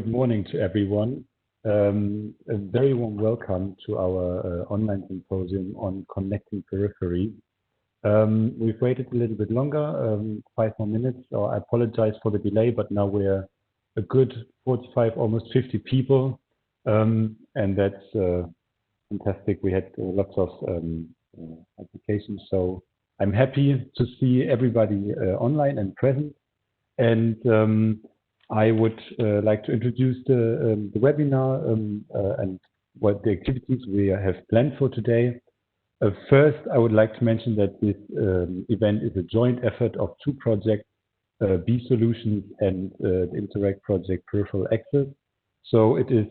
good morning to everyone. A very warm welcome to our online symposium on connecting peripheries. We've waited a little bit longer, 5 more minutes, so I apologize for the delay, but now we're a good 45, almost 50 people, and that's fantastic. We had lots of applications, so I'm happy to see everybody online and present. And I would like to introduce the webinar and what the activities we have planned for today. First, I would like to mention that this event is a joint effort of 2 projects, B Solutions and the Interact project Peripheral Access. So it is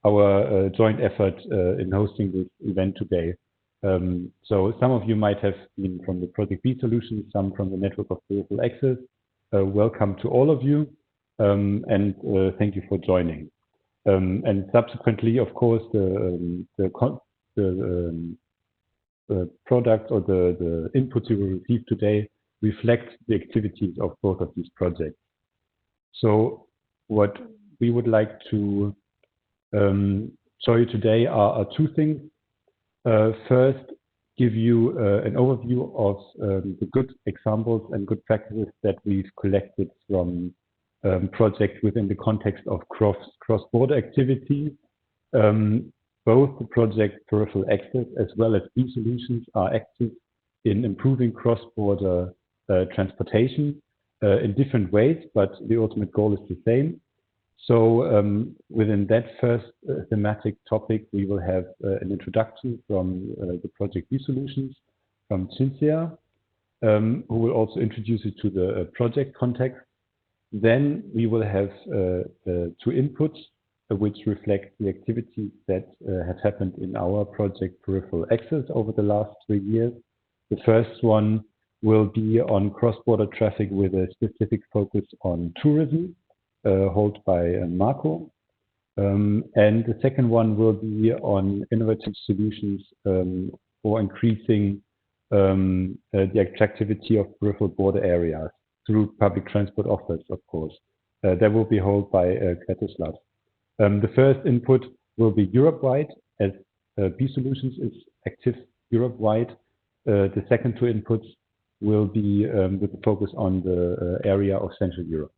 our joint effort in hosting this event today. So some of you might have been from the project B Solutions, some from the network of Peripheral Access. Welcome to all of you, and thank you for joining. And subsequently, of course, the products or the inputs you will receive today reflect the activities of both of these projects. So what we would like to show you today are 2 things. First, give you an overview of the good examples and good practices that we've collected from projects within the context of cross-border activity. Both the project Peripheral Access as well as B Solutions are active in improving cross-border transportation in different ways, but the ultimate goal is the same. So within that first thematic topic, we will have an introduction from the project B Solutions from Cinzia, who will also introduce you to the project context. Then we will have 2 inputs which reflect the activities that have happened in our project Peripheral Access over the last 3 years. The first one will be on cross-border traffic with a specific focus on tourism, held by Marco. And the second one will be on innovative solutions for increasing the attractivity of peripheral border areas through public transport offers, of course. That will be held by Kretislav. The first input will be Europe-wide, as B Solutions is active Europe-wide. The second 2 inputs will be with the focus on the area of Central Europe.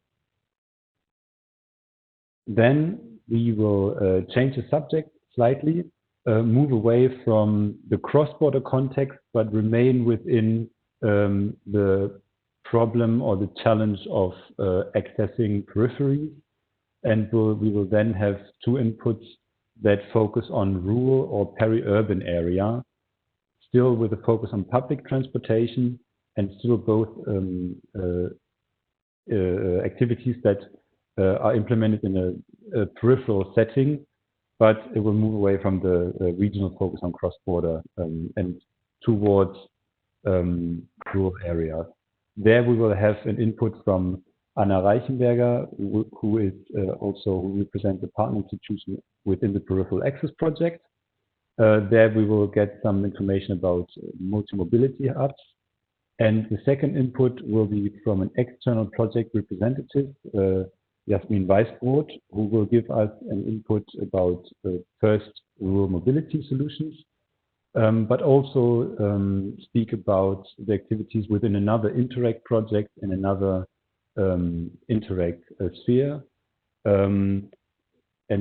Then we will change the subject slightly, move away from the cross-border context, but remain within the problem or the challenge of accessing peripheries. And we will then have 2 inputs that focus on rural or peri-urban area, still with a focus on public transportation, and still both activities that are implemented in a peripheral setting, but it will move away from the regional focus on cross-border and towards rural areas. There we will have an input from Anna Reichenberger, who represents the partner institution within the Peripheral Access project. There we will get some information about multi-mobility hubs. And the second input will be from an external project representative, Jasmin Weisbrot, who will give us an input about first rural mobility solutions, but also speak about the activities within another Interact project and another Interact sphere. And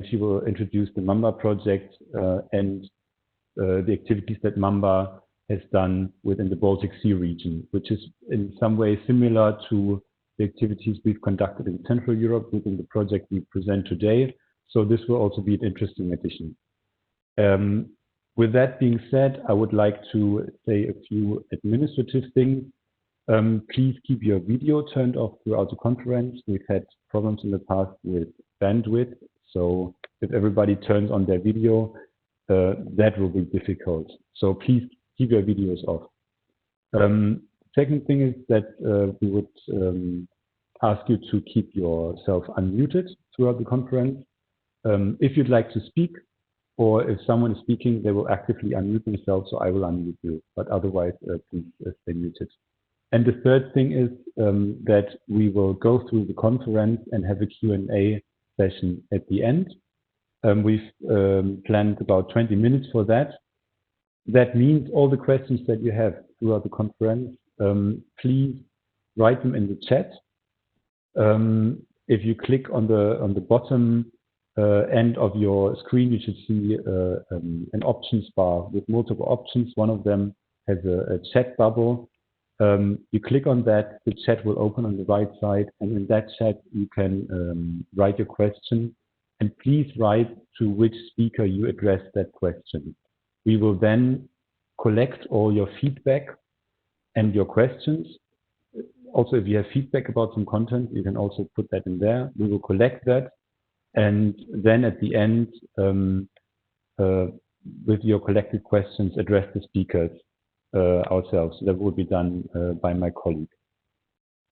she will introduce the MAMBA project and the activities that MAMBA has done within the Baltic Sea region, which is in some way similar to the activities we've conducted in Central Europe within the project we present today. So this will also be an interesting addition. With that being said, I would like to say a few administrative things. Please keep your video turned off throughout the conference. We've had problems in the past with bandwidth, so if everybody turns on their video, that will be difficult. So please keep your videos off. Second thing is that we would ask you to keep yourself unmuted throughout the conference. If you'd like to speak, or if someone is speaking, they will actively unmute themselves, so I will unmute you. But otherwise, please stay muted. And the third thing is that we will go through the conference and have a Q&A session at the end. We've planned about 20 minutes for that. That means all the questions that you have throughout the conference, please write them in the chat. If you click on the bottom end of your screen, you should see an options bar with multiple options. One of them has a chat bubble. You click on that, the chat will open on the right side, and in that chat you can write your question, and please write to which speaker you address that question. We will then collect all your feedback and your questions. Also, if you have feedback about some content, you can also put that in there. We will collect that, and then at the end, with your collected questions, address the speakers ourselves. That will be done by my colleague.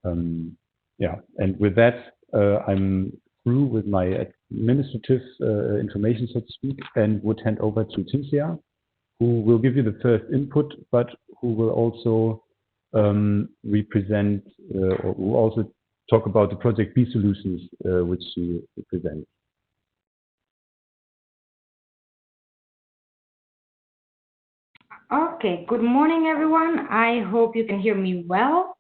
Yeah, and with that, I'm through with my administrative information, so to speak, and would hand over to Cinzia, who will give you the first input, but who will also represent or will also talk about the project B solutions, which she presents. Okay, good morning, everyone. I hope you can hear me well,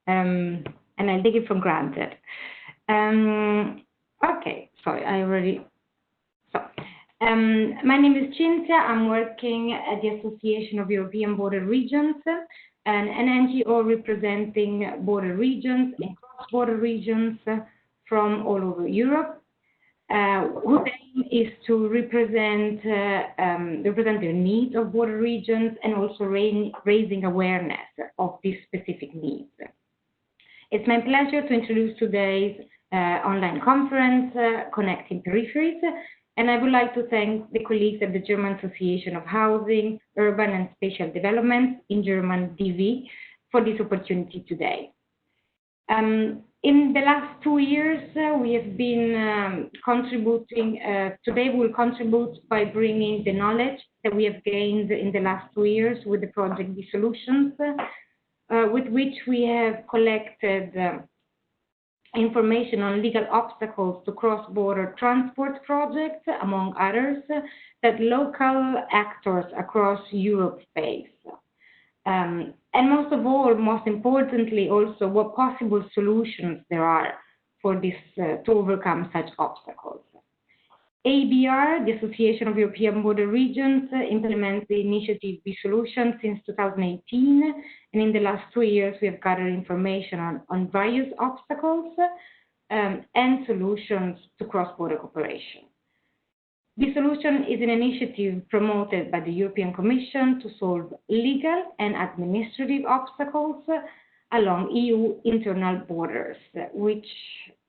and I'll take it for granted. Okay, sorry, my name is Cinzia. I'm working at the Association of European Border Regions, an NGO representing border regions and cross-border regions from all over Europe, whose aim is to represent the needs of border regions and also raising awareness of these specific needs. It's my pleasure to introduce today's online conference, Connecting Peripheries, and I would like to thank the colleagues at the German Association of Housing, Urban and Spatial Development, in German DV, for this opportunity today. In the last 2 years, we have been contributing, today we'll contribute by bringing the knowledge that we have gained in the last 2 years with the project B Solutions, with which we have collected information on legal obstacles to cross-border transport projects, among others, that local actors across Europe face. And most of all, most importantly, also what possible solutions there are for this to overcome such obstacles. AEBR, the Association of European Border Regions, implements the initiative B Solution since 2018, and in the last 2 years we have gathered information on various obstacles and solutions to cross-border cooperation. The solution is an initiative promoted by the European Commission to solve legal and administrative obstacles along EU internal borders, which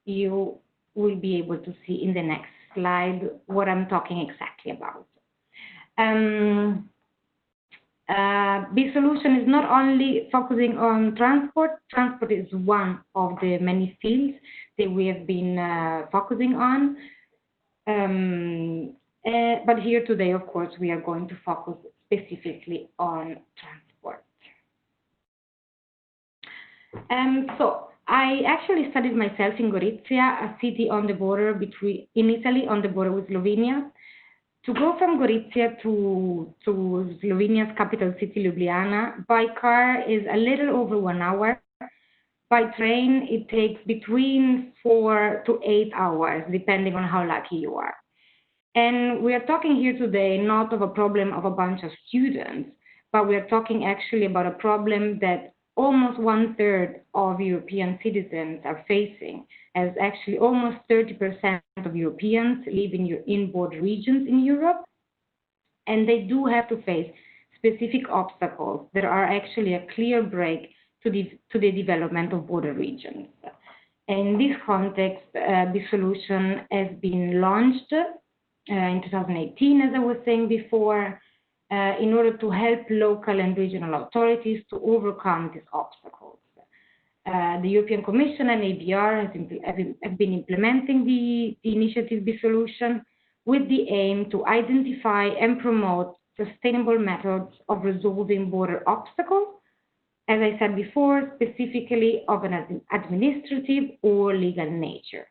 you will be able to see in the next slide what I'm talking exactly about. This solution is not only focusing on transport. Transport is one of the many fields that we have been focusing on. But here today, of course, we are going to focus specifically on transport. So I actually studied myself in Gorizia, a city on the border in Italy, on the border with Slovenia. To go from Gorizia to Slovenia's capital city, Ljubljana, by car is a little over 1 hour. By train, it takes between 4 to 8 hours, depending on how lucky you are. And we are talking here today not of a problem of a bunch of students, but we are talking actually about a problem that almost 1/3 of European citizens are facing, as actually almost 30% of Europeans live in border regions in Europe, and they do have to face specific obstacles that are actually a clear break to the development of border regions. In this context, the solution has been launched in 2018, as I was saying before, in order to help local and regional authorities to overcome these obstacles. The European Commission and AEBR have been implementing the initiative B Solution with the aim to identify and promote sustainable methods of resolving border obstacles, as I said before, specifically of an administrative or legal nature.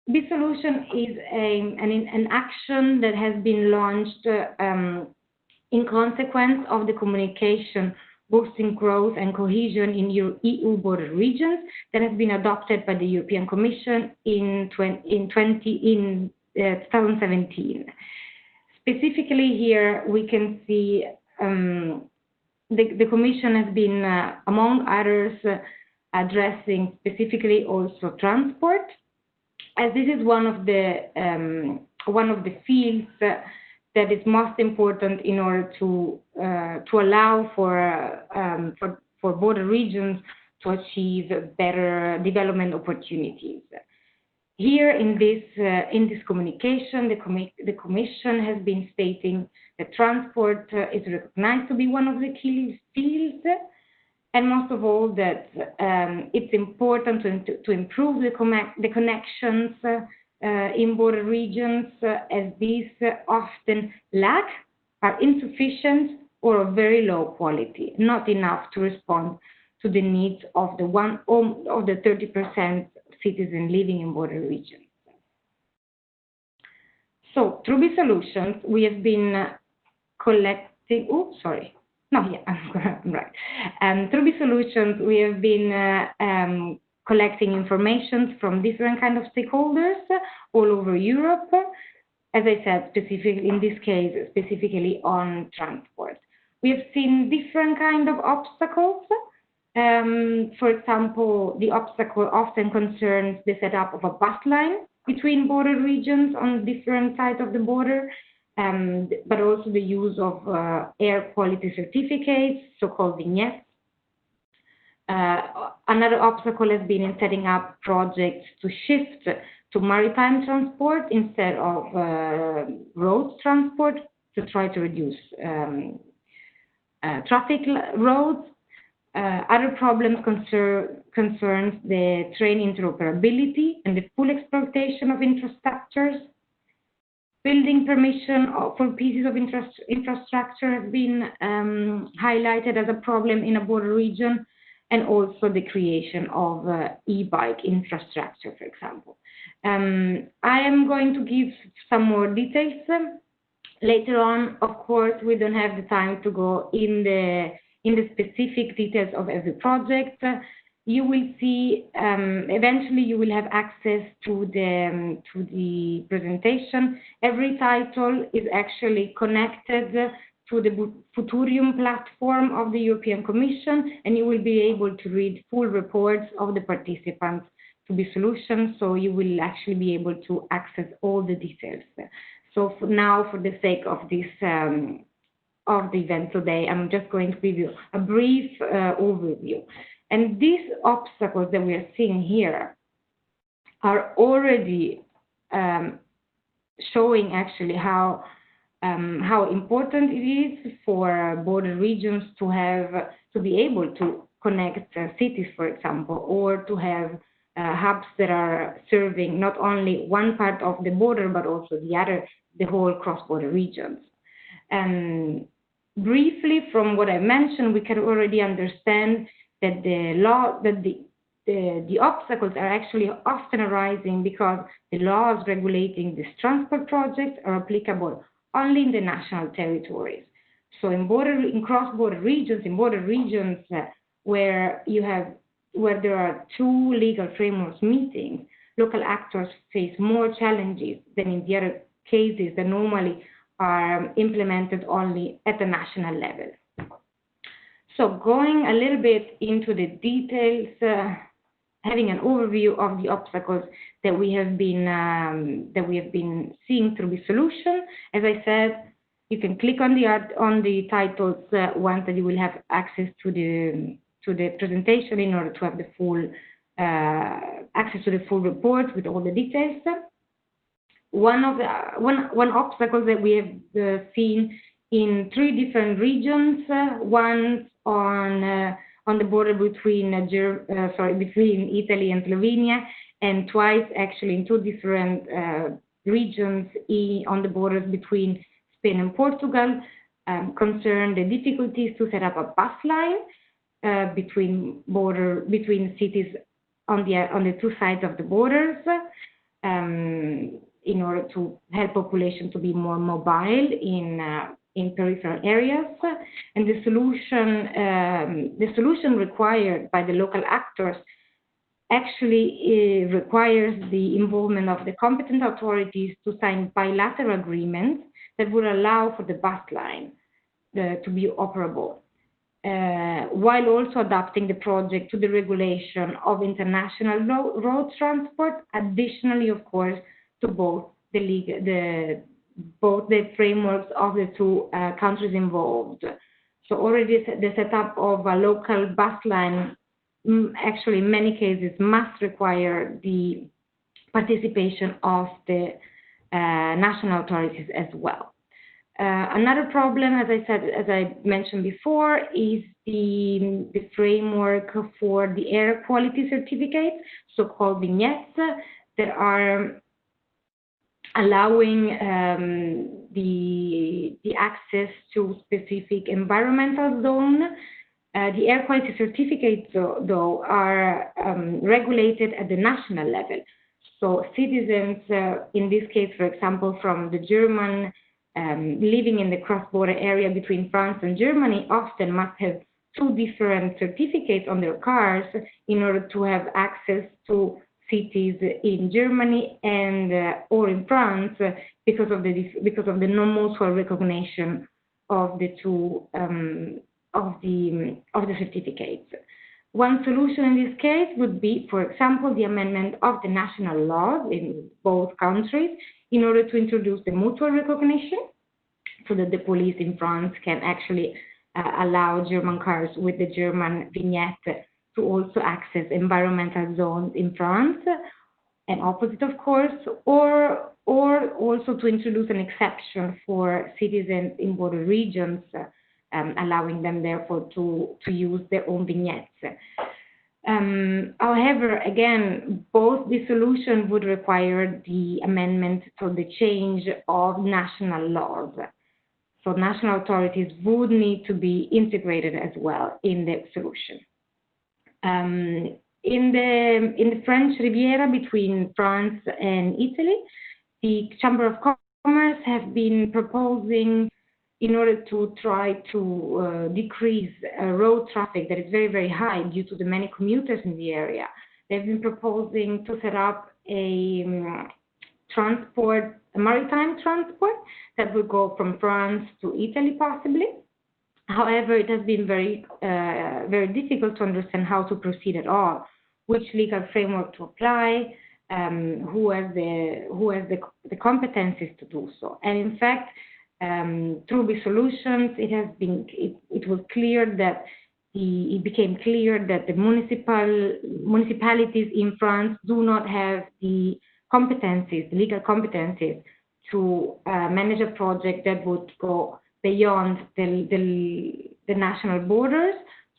this solution is an action that has been launched in consequence of the communication boosting growth and cohesion in EU border regions that has been adopted by the European Commission in 2017. Specifically here, we can see the Commission has been, among others, addressing specifically also transport, as this is one of the fields that is most important in order to allow for border regions to achieve better development opportunities. Here in this communication, the Commission has been stating that transport is recognized to be one of the key fields, and most of all that it's important to improve the connections in border regions, as these often lack, are insufficient, or of very low quality, not enough to respond to the needs of the 30% citizens living in border regions. So through these solutions, we have been collecting. Oh, sorry. No, yeah, I'm right. Through these solutions, we have been collecting information from different kind of stakeholders all over Europe. As I said, specifically in this case, specifically on transport. We have seen different kind of obstacles. For example, the obstacle often concerns the setup of a bus line between border regions on different sides of the border, but also the use of air quality certificates, so-called vignettes. Another obstacle has been in setting up projects to shift to maritime transport instead of road transport to try to reduce traffic roads. Other problems concerns the train interoperability and the full exploitation of infrastructures. Building permission for pieces of infrastructure has been highlighted as a problem in a border region, and also the creation of e-bike infrastructure, for example. I am going to give some more details later on. Of course, we don't have the time to go in the specific details of every project. You will see, eventually you will have access to the presentation. Every title is actually connected to the Futurium platform of the European Commission, and you will be able to read full reports of the participants to the solution, so you will actually be able to access all the details. So for now, for the sake of this of the event today, I'm just going to give you a brief overview. And these obstacles that we are seeing here are already showing actually how important it is for border regions to be able to connect cities, for example, or to have hubs that are serving not only one part of the border but also the whole cross-border regions. And briefly, from what I mentioned, we can already understand that the obstacles are actually often arising because the laws regulating these transport projects are applicable only in the national territories. So in cross-border regions, in border regions where there are two legal frameworks meeting, local actors face more challenges than in the other cases that normally are implemented only at the national level. So going a little bit into the details, having an overview of the obstacles that we have been seeing through the solution. As I said, you can click on the titles once that you will have access to the presentation in order to have the full access to the full report with all the details. One obstacle that we have seen in 3 different regions, one on the border between Italy and Slovenia, and twice actually in 2 different regions on the borders between Spain and Portugal, concern the difficulties to set up a bus line between cities on the 2 sides of the borders. in order to help population to be more mobile in peripheral areas. And the solution required by the local actors actually requires the involvement of the competent authorities to sign bilateral agreements that would allow for the bus line to be operable, while also adapting the project to the regulation of international road transport, additionally, of course, to both the frameworks of the two countries involved. So already the setup of a local bus line actually in many cases must require the participation of the national authorities as well. Another problem, as I mentioned before, is the framework for the air quality certificates, so-called vignettes, that are allowing the access to specific environmental zone. The air quality certificates, though, are regulated at the national level. So citizens, in this case, for example, from the German living in the cross-border area between France and Germany, often must have two different certificates on their cars in order to have access to cities in Germany and or in France because of the non-mutual recognition of the two of the certificates. One solution in this case would be, for example, the amendment of the national laws in both countries in order to introduce the mutual recognition, so that the police in France can actually allow German cars with the German vignette to also access environmental zones in France, and opposite, of course, or also to introduce an exception for citizens in border regions, allowing them therefore to use their own vignettes. However, again, both the solution would require the amendment to the change of national laws. So national authorities would need to be integrated as well in the solution. In the French Riviera between France and Italy, the Chamber of Commerce have been proposing, in order to try to decrease road traffic that is very, very high due to the many commuters in the area. They've been proposing to set up a maritime transport that would go from France to Italy possibly. However, it has been very difficult to understand how to proceed at all, which legal framework to apply, who has the competencies to do so. And in fact, through the solutions, it became clear that the municipalities in France do not have the legal competencies to manage a project that would go beyond the national borders.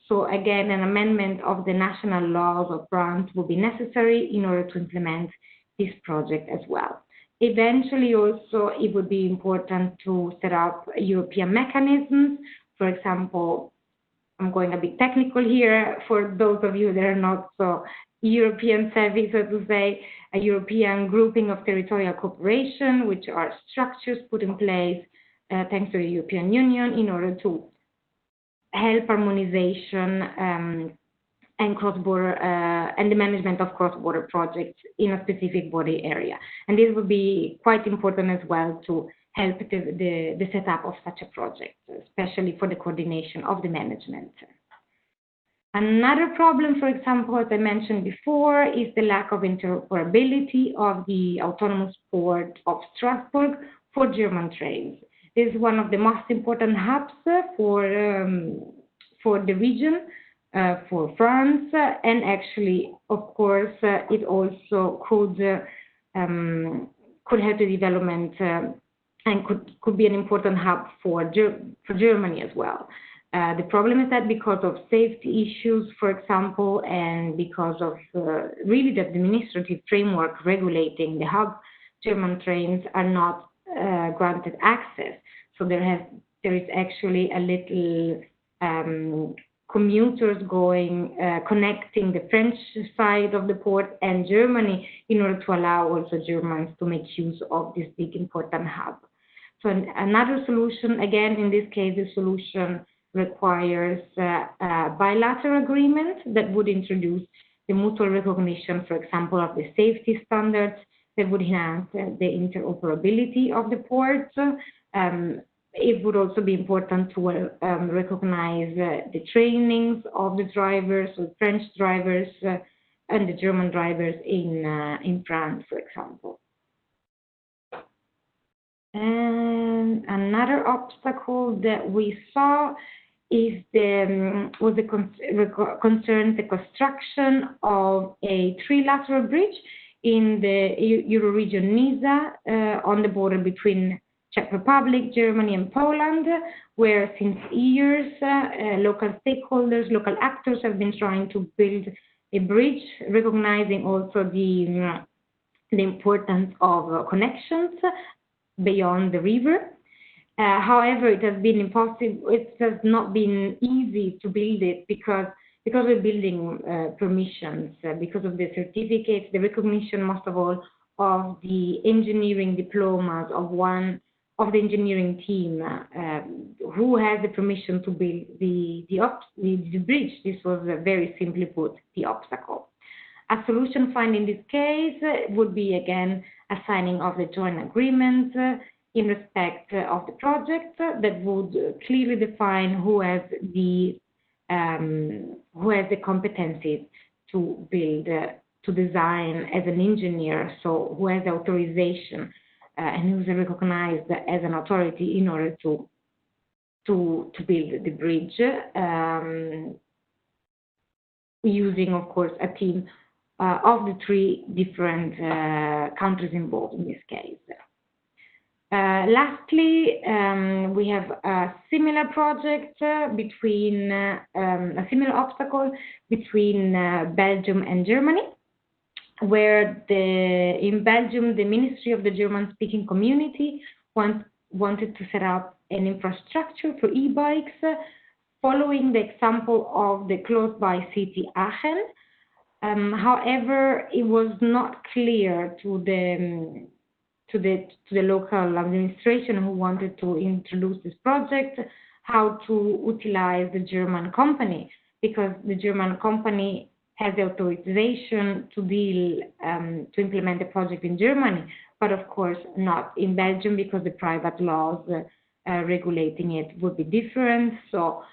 So again, an amendment of the national laws of France will be necessary in order to implement this project as well. Eventually, also, it would be important to set up European mechanisms. For example, I'm going a bit technical here for those of you that are not so European savvy, so to say, a European grouping of territorial cooperation, which are structures put in place thanks to the European Union in order to help harmonization and cross-border and the management of cross-border projects in a specific body area. And this would be quite important as well to help the setup of such a project, especially for the coordination of the management. Another problem, for example, as I mentioned before, is the lack of interoperability of the autonomous port of Strasbourg for German trains. This is one of the most important hubs for the region, for France, and actually, of course, it also could help the development and could be an important hub for Germany as well. The problem is that because of safety issues, for example, and because of really the administrative framework regulating the hub, German trains are not granted access. So there is actually a little commuters going, connecting the French side of the port and Germany in order to allow also Germans to make use of this big important hub. So another solution, again, in this case, the solution requires a bilateral agreement that would introduce the mutual recognition, for example, of the safety standards that would enhance the interoperability of the port. It would also be important to recognize the trainings of the drivers, so French drivers and the German drivers in France, for example. And another obstacle that we saw is concerns the construction of a trilateral bridge in the Euroregion NISA on the border between Czech Republic, Germany, and Poland, where since years local stakeholders, local actors have been trying to build a bridge, recognizing also the importance of connections beyond the river. However, it has been impossible. It has not been easy to build it because of building permissions, because of the certificates, the recognition, most of all, of the engineering diplomas of the engineering team who has the permission to build the bridge. This was very simply put the obstacle. A solution found in this case would be again a signing of the joint agreement in respect of the project that would clearly define who has the competencies to build, to design as an engineer, so who has the authorization and who is recognized as an authority in order to build the bridge, using, of course, a team of the three different countries involved in this case. Lastly, we have a similar project between, a similar obstacle between Belgium and Germany, where in Belgium, the Ministry of the German-speaking community wanted to set up an infrastructure for e-bikes, following the example of the close-by city Aachen. However, it was not clear to the local administration who wanted to introduce this project how to utilize the German company, because the German company has the authorization to implement the project in Germany, but of course not in Belgium, because the private laws regulating it would be different. So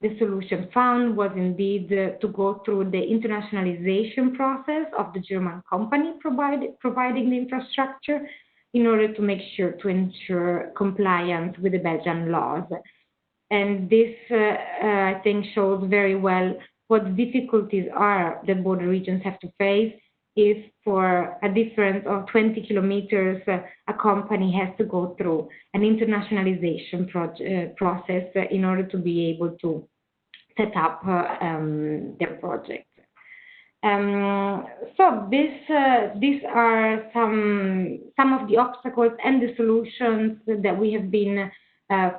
the solution found was indeed to go through the internationalization process of the German company providing the infrastructure in order to make sure to ensure compliance with the Belgian laws. And this, I think, shows very well what the difficulties are that border regions have to face if for a difference of 20 kilometers, a company has to go through an internationalization process in order to be able to set up their project. So these are some of the obstacles and the solutions that we have been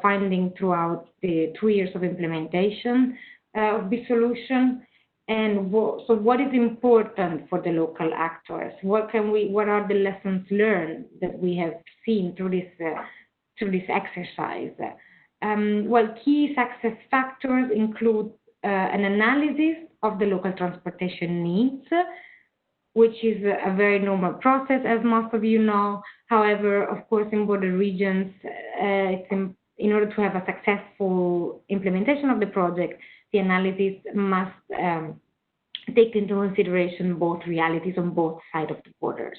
finding throughout the 2 years of implementation of the solution. And so what is important for the local actors? What are the lessons learned that we have seen through this exercise? Well, key success factors include an analysis of the local transportation needs, which is a very normal process, as most of you know. However, of course, in border regions, in order to have a successful implementation of the project, the analysis must take into consideration both realities on both sides of the borders.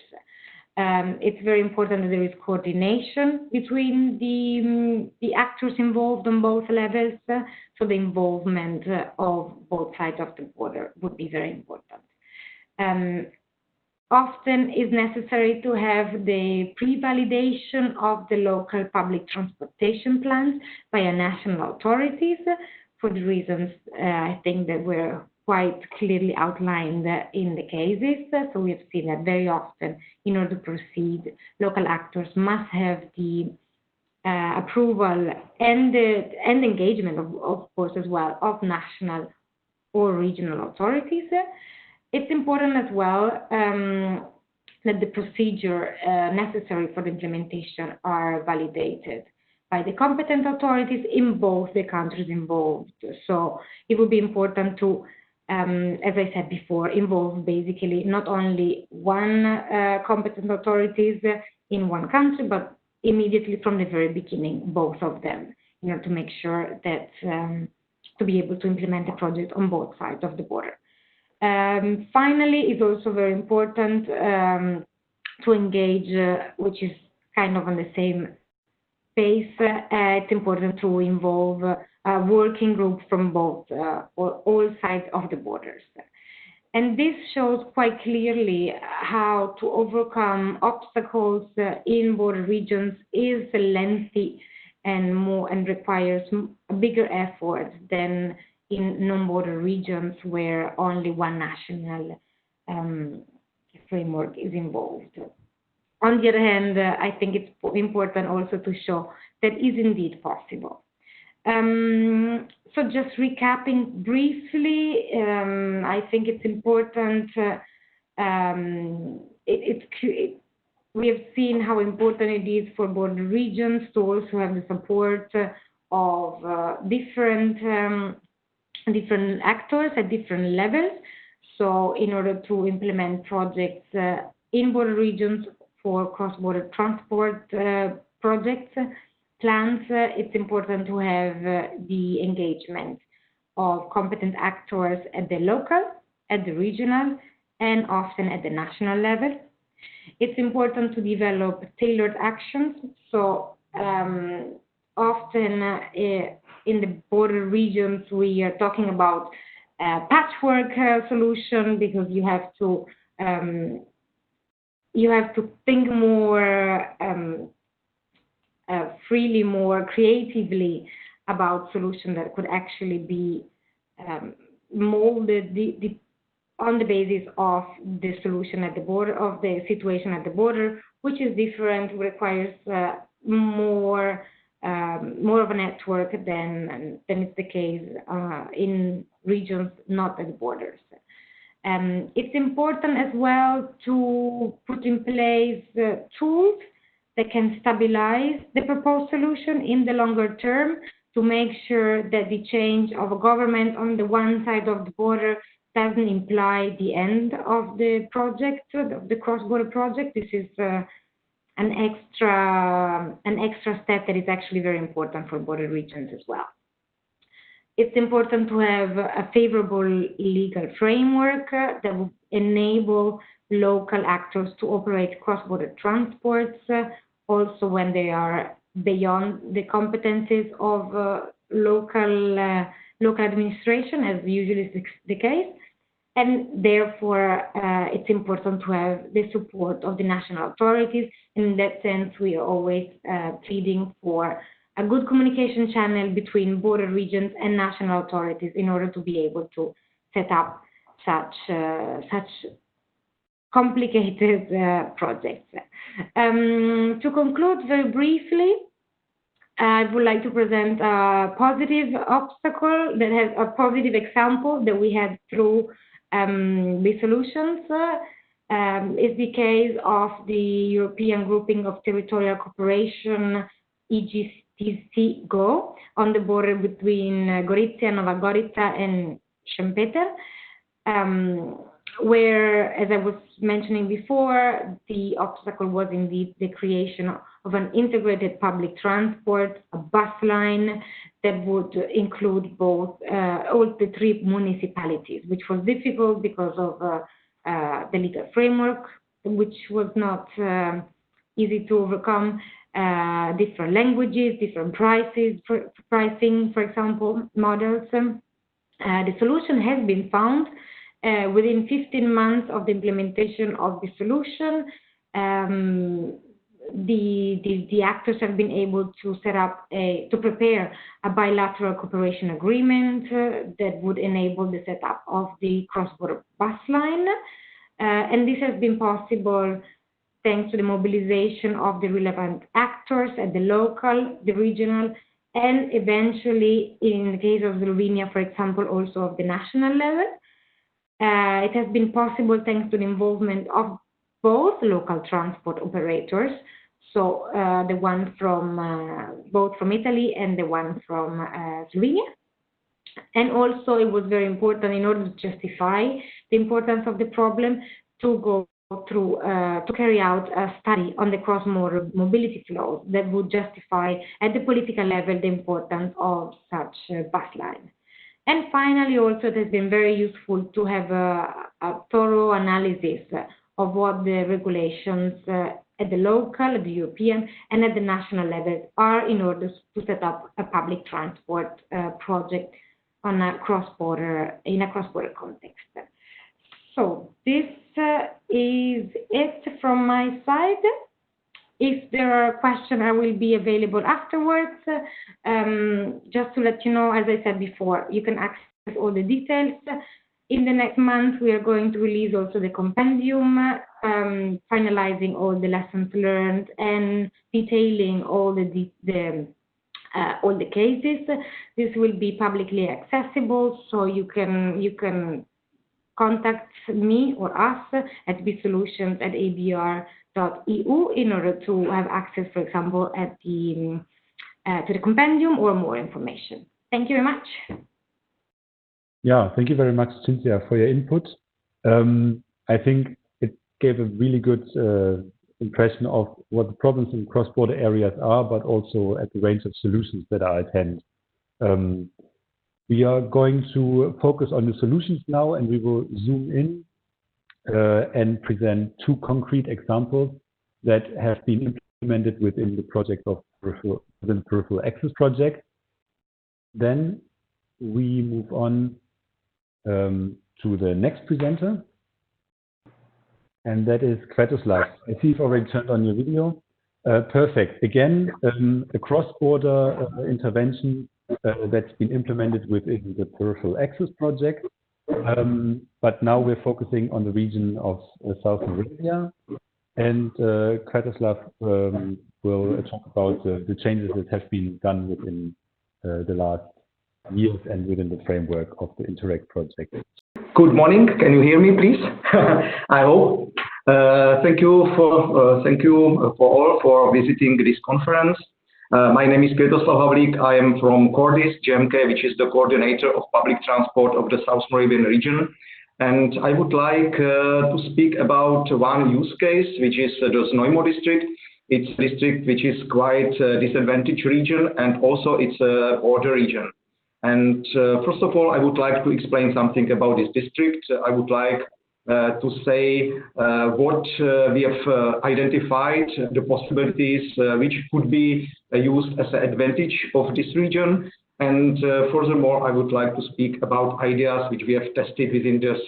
It's very important that there is coordination between the actors involved on both levels, so the involvement of both sides of the border would be very important. Often it's necessary to have the pre-validation of the local public transportation plans by national authorities for the reasons I think that were quite clearly outlined in the cases. So we have seen that very often, in order to proceed, local actors must have the approval and engagement, of course, as well, of national or regional authorities. It's important as well that the procedure necessary for the implementation are validated by the competent authorities in both the countries involved. So it would be important to, as I said before, involve basically not only one competent authorities in one country, but immediately from the very beginning, both of them, in order to make sure that to be able to implement the project on both sides of the border. Finally, it's also very important to engage, which is kind of on the same pace. It's important to involve a working group from both or all sides of the borders. And this shows quite clearly how to overcome obstacles in border regions is lengthy and requires a bigger effort than in non-border regions where only one national framework is involved. On the other hand, I think it's important also to show that is indeed possible. So just recapping briefly, I think it's important, we have seen how important it is for border regions to also have the support of different actors at different levels. So in order to implement projects in border regions for cross-border transport projects, plans, it's important to have the engagement of competent actors at the local, at the regional, and often at the national level. It's important to develop tailored actions. So often in the border regions, we are talking about patchwork solution because you have to think more freely, more creatively about solutions that could actually be molded on the basis of the solution at the border, of the situation at the border, which is different, requires more of a network than is the case in regions not at the borders. It's important as well to put in place tools that can stabilize the proposed solution in the longer term to make sure that the change of a government on the one side of the border doesn't imply the end of the project, of the cross-border project. This is an extra step that is actually very important for border regions as well. It's important to have a favorable legal framework that will enable local actors to operate cross-border transports, also when they are beyond the competencies of local administration, as usually is the case. And therefore, it's important to have the support of the national authorities. In that sense, we are always pleading for a good communication channel between border regions and national authorities in order to be able to set up such complicated projects. To conclude very briefly, I would like to present a positive obstacle that has a positive example that we had through the solutions. Is the case of the European Grouping of Territorial Cooperation, EGTC-GO, on the border between Gorizia, Nova Gorica, and Szempieter, where, as I was mentioning before, the obstacle was indeed the creation of an integrated public transport, a bus line that would include both all the three municipalities, which was difficult because of the legal framework, which was not easy to overcome, different languages, different pricing, for example, models. The solution has been found within 15 months of the implementation of the solution. The actors have been able to prepare a bilateral cooperation agreement that would enable the setup of the cross-border bus line. And this has been possible thanks to the mobilization of the relevant actors at the local, the regional, and eventually, in the case of Slovenia, for example, also of the national level. It has been possible thanks to the involvement of both local transport operators, so the one from both from Italy and the one from Slovenia. And also it was very important in order to justify the importance of the problem to go through, to carry out a study on the cross-border mobility flows that would justify at the political level the importance of such a bus line. And finally, also, it has been very useful to have a thorough analysis of what the regulations at the local, at the European, and at the national level are in order to set up a public transport project on a cross-border, in a cross-border context. So this is it from my side. If there are questions, I will be available afterwards. Just to let you know, as I said before, you can access all the details. In the next month, we are going to release also the compendium, finalizing all the lessons learned and detailing all the cases. This will be publicly accessible, so you can contact me or us at bsolutions@aebr.eu in order to have access, for example, at the to the compendium or more information. Thank you very much. Yeah, thank you very much, Cinzia, for your input. I think it gave a really good impression of what the problems in cross-border areas are, but also at the range of solutions that are at hand. We are going to focus on the solutions now, and we will zoom in and present two concrete examples that have been implemented within the project of Peripheral Access project. Then we move on to the next presenter, and that is Kretoslav. I see you've already turned on your video. Perfect. Again, a cross-border intervention that's been implemented within the Peripheral Access project. But now we're focusing on the region of South Moravia, and Kretoslav will talk about the changes that have been done within the last years and within the framework of the Interact project. Good morning. Can you hear me, please? I hope. Thank you for all for visiting this conference. My name is Kretoslav Havlík. I am from Cordis, GMK, which is the coordinator of public transport of the South Moravian region. And I would like to speak about one use case, which is the Znojmo district. It's a district which is quite a disadvantaged region, and also it's a border region. And first of all, I would like to explain something about this district. I would like to say what we have identified, the possibilities which could be used as an advantage of this region. And furthermore, I would like to speak about ideas which we have tested within this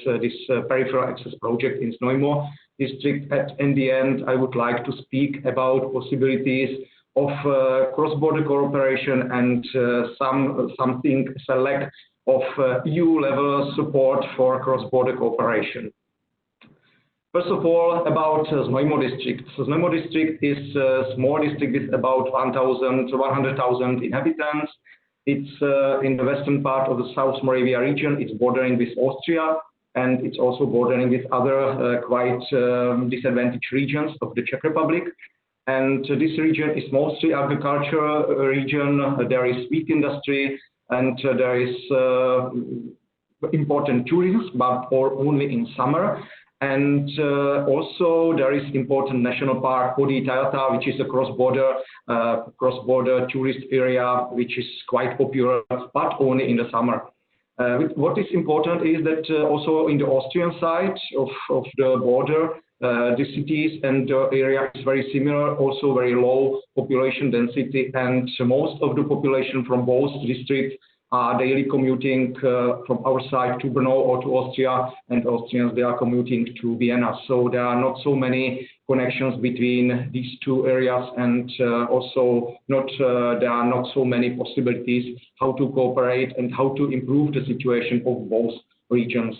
Peripheral Access project in Znojmo district. In the end, I would like to speak about possibilities of cross-border cooperation and select of EU-level support for cross-border cooperation. First of all, about Znojmo district. So Znojmo district is a small district with about 100,000 inhabitants. It's in the western part of the South Moravia region. It's bordering with Austria, and it's also bordering with other quite disadvantaged regions of the Czech Republic. And this region is mostly agricultural region. There is wheat industry, and there is important tourism, but only in summer. And also there is important national park, Podí Tajata, which is a cross-border tourist area, which is quite popular, but only in the summer. What is important is that also in the Austrian side of the border, the cities and the area is very similar, also very low population density, and most of the population from both districts are daily commuting from our side to Brno or to Austria, and Austrians, they are commuting to Vienna. So there are not so many connections between these two areas, and also there are not so many possibilities how to cooperate and how to improve the situation of both regions.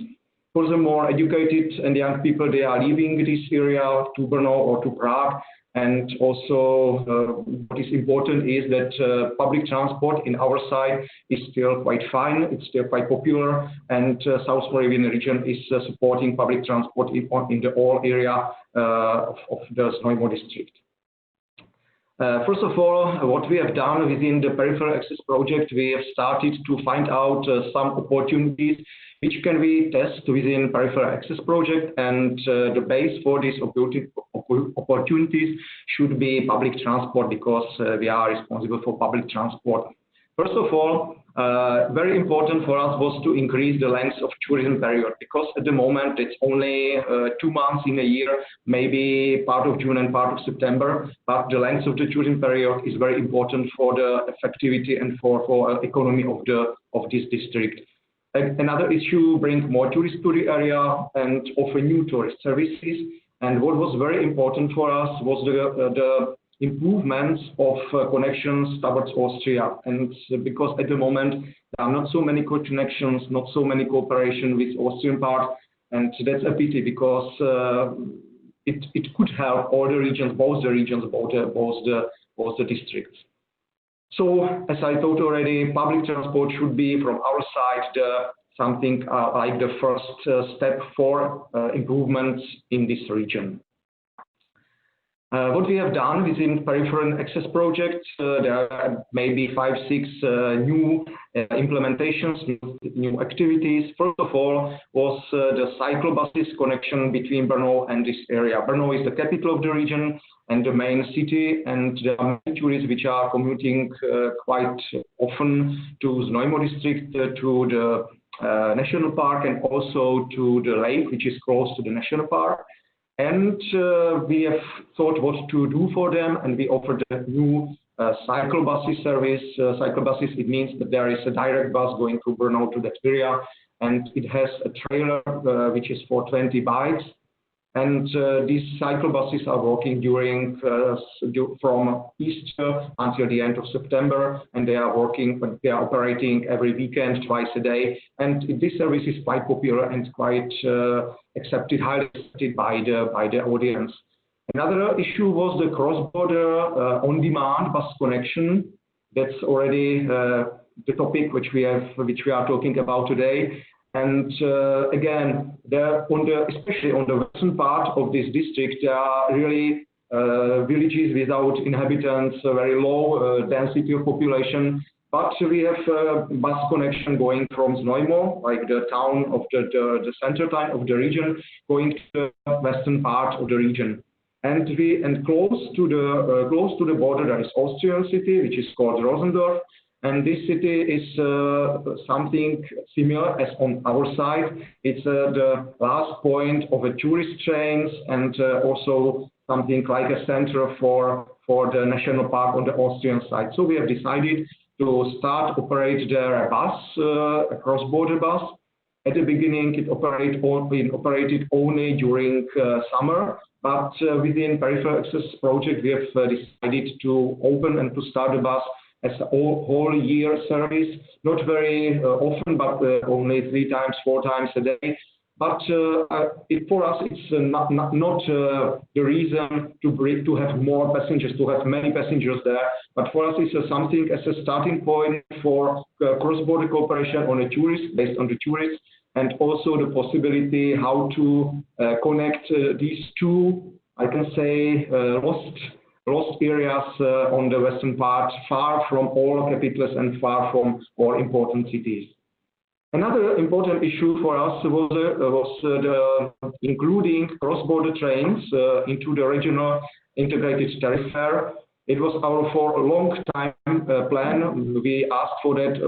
Furthermore, educated and young people, they are leaving this area to Brno or to Prague. And also what is important is that public transport in our side is still quite fine, it's still quite popular, and South Moravian region is supporting public transport in the whole area of the Znojmo district. First of all, what we have done within the Peripheral Access project, we have started to find out some opportunities which can we test within Peripheral Access project, and the base for these opportunities should be public transport, because we are responsible for public transport. First of all, very important for us was to increase the length of tourism period, because at the moment it's only 2 months in a year, maybe part of June and part of September, but the length of the tourism period is very important for the effectivity and for economy of this district. Another issue, bring more tourists to the area and offer new tourist services. And what was very important for us was the improvements of connections towards Austria. And because at the moment there are not so many connections, not so many cooperation with Austrian part, and that's a pity, because it could help all the regions, both the districts. So, as I thought already, public transport should be from our side something like the first step for improvements in this region. What we have done within Peripheral Access project, there are maybe 5, 6 new implementations, new activities. First of all was the cycle buses connection between Brno and this area. Brno is the capital of the region and the main city, and there are many tourists which are commuting quite often to Znojmo district, to the national park, and also to the lake, which is close to the national park. And we have thought what to do for them, and we offered a new cycle buses service. Cycle buses, it means that there is a direct bus going to Brno to that area, and it has a trailer which is for 20 bikes. And these cycle buses are working during from Easter until the end of September, and they are operating every weekend, twice a day. And this service is quite popular and quite highly accepted by the audience. Another issue was the cross-border on-demand bus connection. That's already the topic which we are talking about today. And again, especially on the western part of this district, there are really villages without inhabitants, very low density of population. But we have bus connection going from Znojmo, like the town of the center town of the region, going to the western part of the region. And close to the border there is Austrian city, which is called Rosendorf. And this city is something similar as on our side. It's the last point of a tourist trains, and also something like a center for the national park on the Austrian side. So we have decided to start operate there a bus, a cross-border bus. At the beginning, it operated only during summer, but within Peripheral Access project, we have decided to open and to start the bus as a whole year service, not very often, but only 3 times, 4 times a day. But for us, it's not the reason to have more passengers, to have many passengers there. But for us, it's something as a starting point for cross-border cooperation on a tourist, based on the tourists, and also the possibility how to connect these two, I can say, lost areas on the western part, far from all capitals and far from all important cities. Another important issue for us was the including cross-border trains into the regional integrated tariff fare. It was our for a long time plan. We asked for that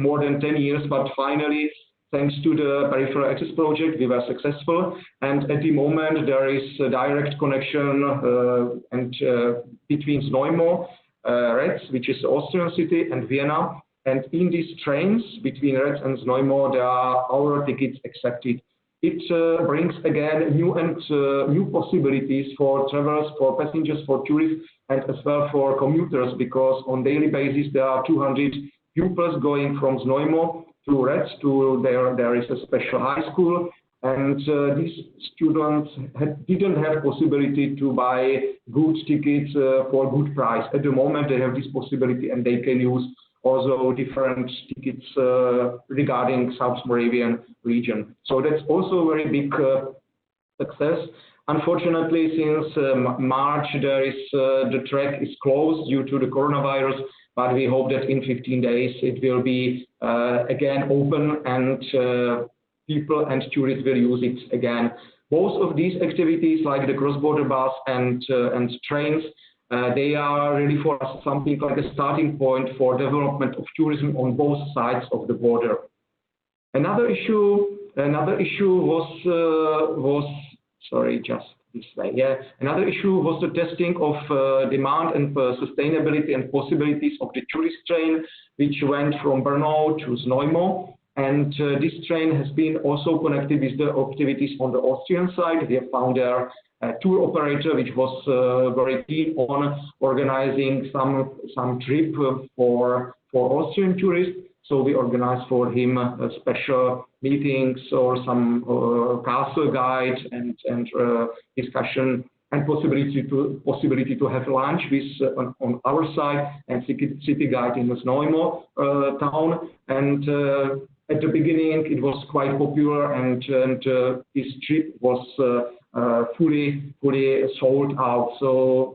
more than 10 years, but finally, thanks to the Peripheral Access project, we were successful. And at the moment, there is a direct connection between Znojmo, Rec, which is Austrian city, and Vienna. And in these trains between Rec and Znojmo, there are our tickets accepted. It brings again new possibilities for travelers, for passengers, for tourists, and as well for commuters, because on daily basis there are 200 pupils going from Znojmo to Rec. There is a special high school, And these students didn't have possibility to buy good tickets for good price. At the moment, they have this possibility, and they can use also different tickets regarding South Moravian region. So that's also a very big success. Unfortunately, since March, the track is closed due to the coronavirus, but we hope that in 15 days it will be again open, and people and tourists will use it again. Both of these activities, like the cross-border bus and trains, they are really for us something like a starting point for development of tourism on both sides of the border. Another issue was sorry, just this way. Yeah, another issue was the testing of demand and sustainability and possibilities of the tourist train, which went from Brno to Znojmo. And this train has been also connected with the activities on the Austrian side. We have found there a tour operator which was very keen on organizing some trip for Austrian tourists. So we organized for him special meetings or some castle guide and discussion and possibility to have lunch with on our side and city guide in the Znojmo town. And at the beginning, it was quite popular, and this trip was fully sold out. So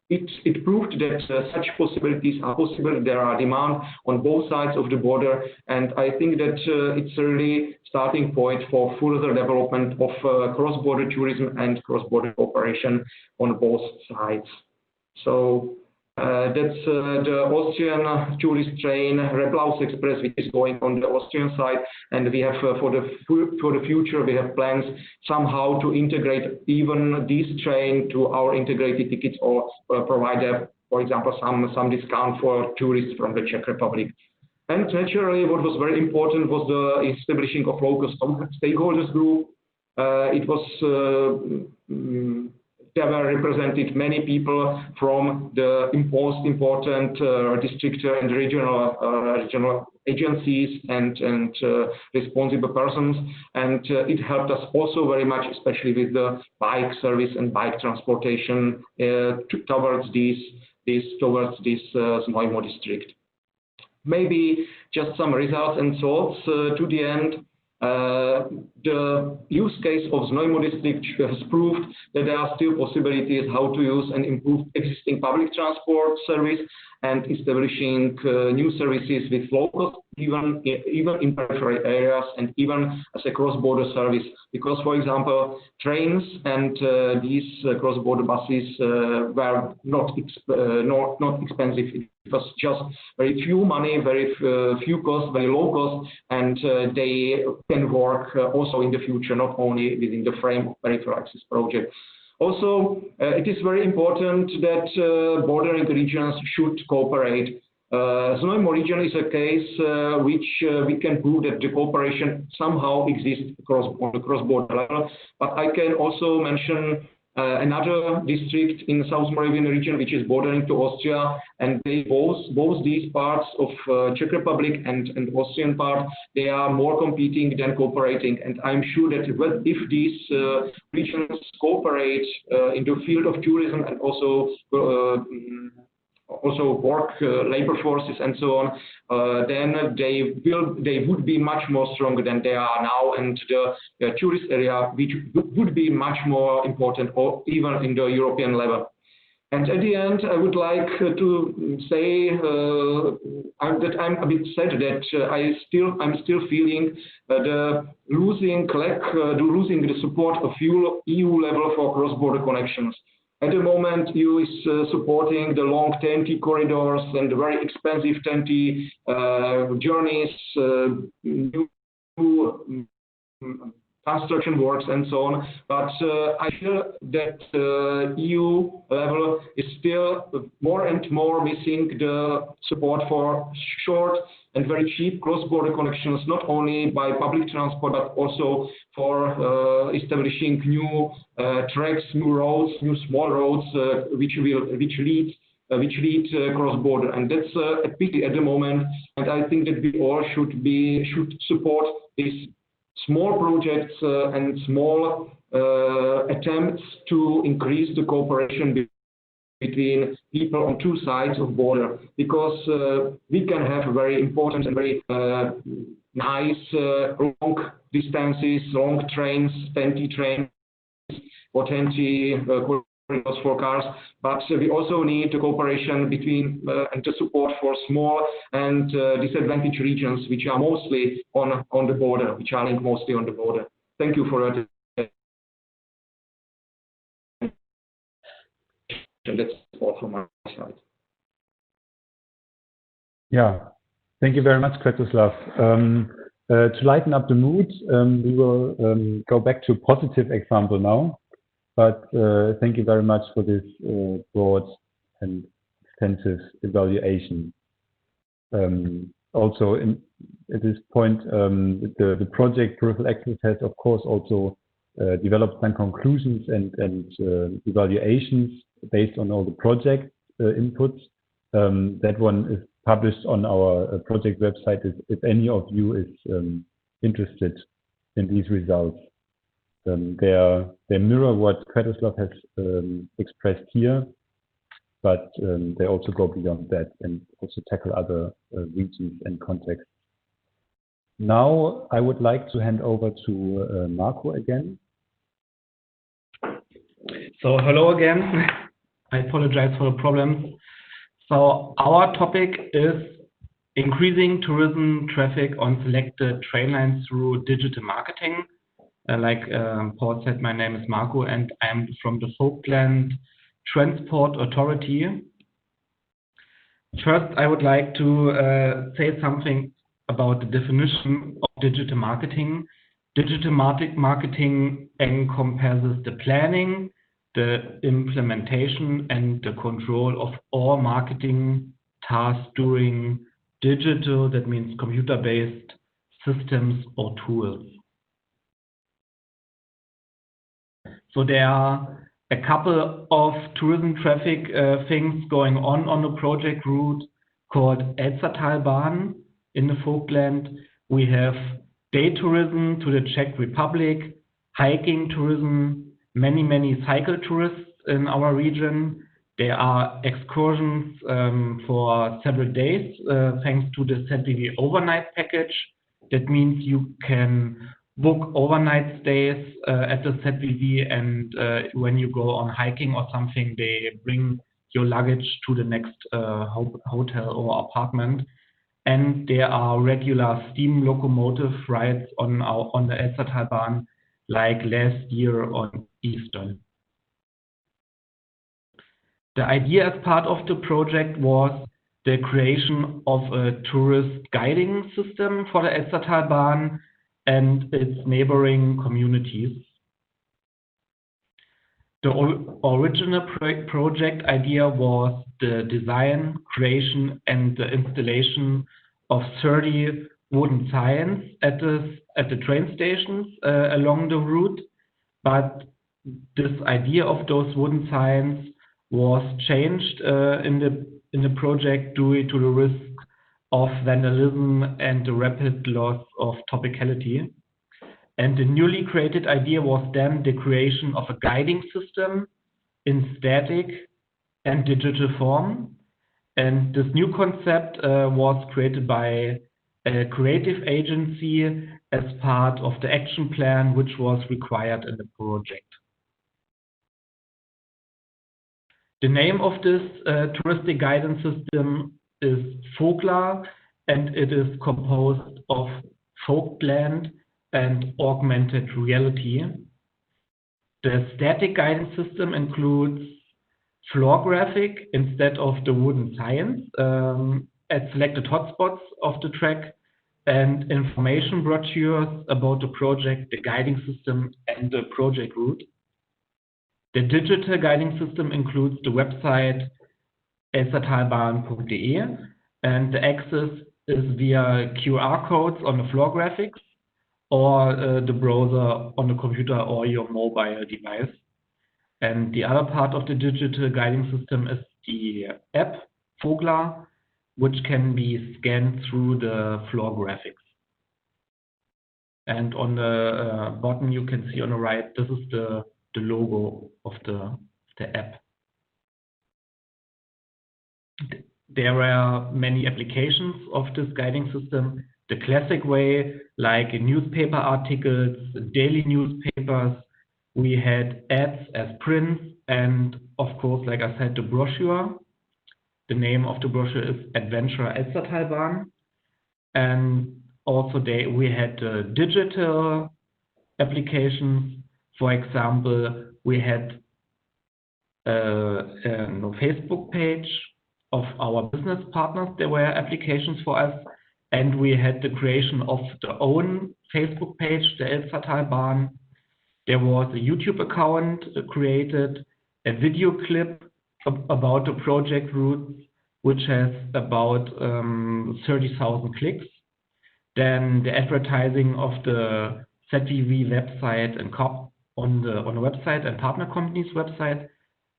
it proved that such possibilities are possible. There are demand on both sides of the border, and I think that it's a really starting point for further development of cross-border tourism and cross-border cooperation on both sides. So that's the Austrian tourist train, Replaus Express, which is going on the Austrian side, and we have for the future we have plans somehow to integrate even this train to our integrated tickets, or provide, for example, some discount for tourists from the Czech Republic. And naturally, what was very important was the establishing of local stakeholders group. It was there were represented many people from the most important district and regional agencies and responsible persons, and it helped us also very much, especially with the bike service and bike transportation towards this Znojmo district. Maybe just some results and thoughts to the end. The use case of Znojmo district has proved that there are still possibilities how to use and improve existing public transport service and establishing new services with low cost, even in peripheral areas, and even as a cross-border service. Because, for example, trains and these cross-border buses were not expensive. It was just very few money, very few cost, very low cost, and they can work also in the future, not only within the frame of Peripheral Access project. Also, it is very important that bordering regions should cooperate. Znojmo region is a case which we can prove that the cooperation somehow exists on the cross-border level. But I can also mention another district in South Moravian region which is bordering to Austria, and they both these parts of Czech Republic and Austrian part, they are more competing than cooperating. And I'm sure that if these regions cooperate in the field of tourism and also work labor forces and so on, then they would be much more stronger than they are now, and the tourist area which would be much more important, or even in the European level. And at the end, I would like to say that I'm a bit sad that I'm still feeling the losing the support of EU level for cross-border connections. At the moment, EU is supporting the long TEN-T corridors and the very expensive TEN-T journeys, new construction works and so on. But I feel that EU level is still more and more missing the support for short and very cheap cross-border connections, not only by public transport, but also for establishing new tracks, new roads, new small roads, which lead cross-border. And that's a pity at the moment. And I think that we all should support this small projects and small attempts to increase the cooperation between people on two sides of border, because we can have very important and very nice long distances, long trains, 20 trains or 20 corridors for cars, but we also need the cooperation between and the support for small and disadvantaged regions, which are mostly on the border, which are linked mostly on the border. Thank you for your attention. That's all from my side. Yeah, thank you very much, Kretoslav. To lighten up the mood, we will go back to a positive example now. But thank you very much for this broad and extensive evaluation. Also, at this point, the project Peripheral Access has, of course, also developed some conclusions and evaluations based on all the project inputs. That one is published on our project website if any of you is interested in these results. They mirror what Kretoslav has expressed here, but they also go beyond that and also tackle other regions and contexts. Now I would like to hand over to Marco again. So hello again. I apologize for the problems. So our topic is increasing tourism traffic on selected train lines through digital marketing. Like Paul said, my name is Marco and I'm from the Falkland Transport Authority. First, I would like to say something about the definition of digital marketing. Digital marketing encompasses the planning, the implementation, and the control of all marketing tasks during digital, that means computer-based systems or tools. So there are a couple of tourism traffic things going on the project route called Elstertalbahn in the Falkland. We have day tourism to the Czech Republic, hiking tourism, many cycle tourists in our region. There are excursions for several days thanks to the ZVV overnight package. That means you can book overnight stays at the ZVV, and when you go on hiking or something, they bring your luggage to the next hotel or apartment. And there are regular steam locomotive rides on the Elstertalbahn, like last year on Easter. The idea as part of the project was the creation of a tourist guiding system for the Elstertalbahn and its neighboring communities. The original project idea was the design, creation, and the installation of 30 wooden signs at the train stations along the route, but this idea of those wooden signs was changed in the project due to the risk of vandalism and the rapid loss of topicality. And the newly created idea was then the creation of a guiding system in static and digital form. And this new concept was created by a creative agency as part of the action plan, which was required in the project. The name of this touristic guidance system is Fogla, and it is composed of Falkland and augmented reality. The static guidance system includes floor graphic instead of the wooden signs at selected hotspots of the track, and information brochures about the project, the guiding system, and the project route. The digital guiding system includes the website elstertalbahn.de, and the access is via QR codes on the floor graphics or the browser on the computer or your mobile device. And the other part of the digital guiding system is the app Fogla, which can be scanned through the floor graphics. And on the bottom, you can see on the right, this is the logo of the app. There are many applications of this guiding system. The classic way, like in newspaper articles, daily newspapers, we had ads as prints, and of course, like I said, the brochure. The name of the brochure is Adventure Elstertalbahn. And also we had digital applications. For example, we had a Facebook page of our business partners. There were applications for us, and we had the creation of the own Facebook page, the Elstertalbahn. There was a YouTube account created, a video clip about the project routes, which has about 30,000 clicks. Then the advertising of the ZTV website and on the website and partner companies' website,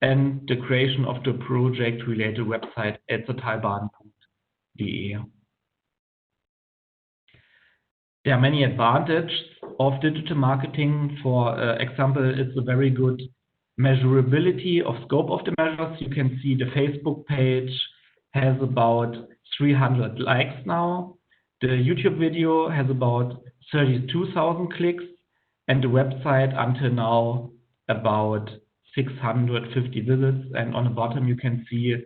and the creation of the project-related website elstertalbahn.de. There are many advantages of digital marketing. For example, it's a very good measurability of scope of the measures. You can see the Facebook page has about 300 likes now. The YouTube video has about 32,000 clicks, and the website until now about 650 visits. And on the bottom you can see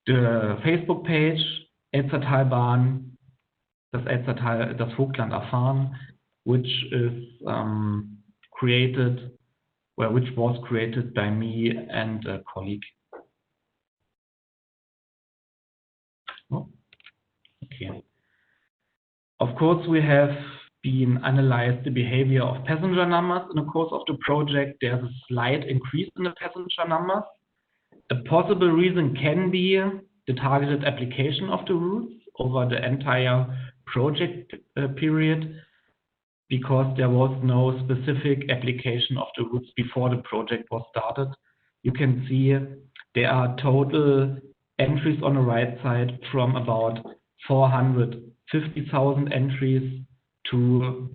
the Facebook page, Elstertalbahn, das Vogtland erfahren, which was created by me and a colleague. Oh, okay. Of course, we have been analyzed the behavior of passenger numbers in the course of the project. There's a slight increase in the passenger numbers. A possible reason can be the targeted application of the routes over the entire project period, because there was no specific application of the routes before the project was started. You can see there are total entries on the right side from about 450,000 entries to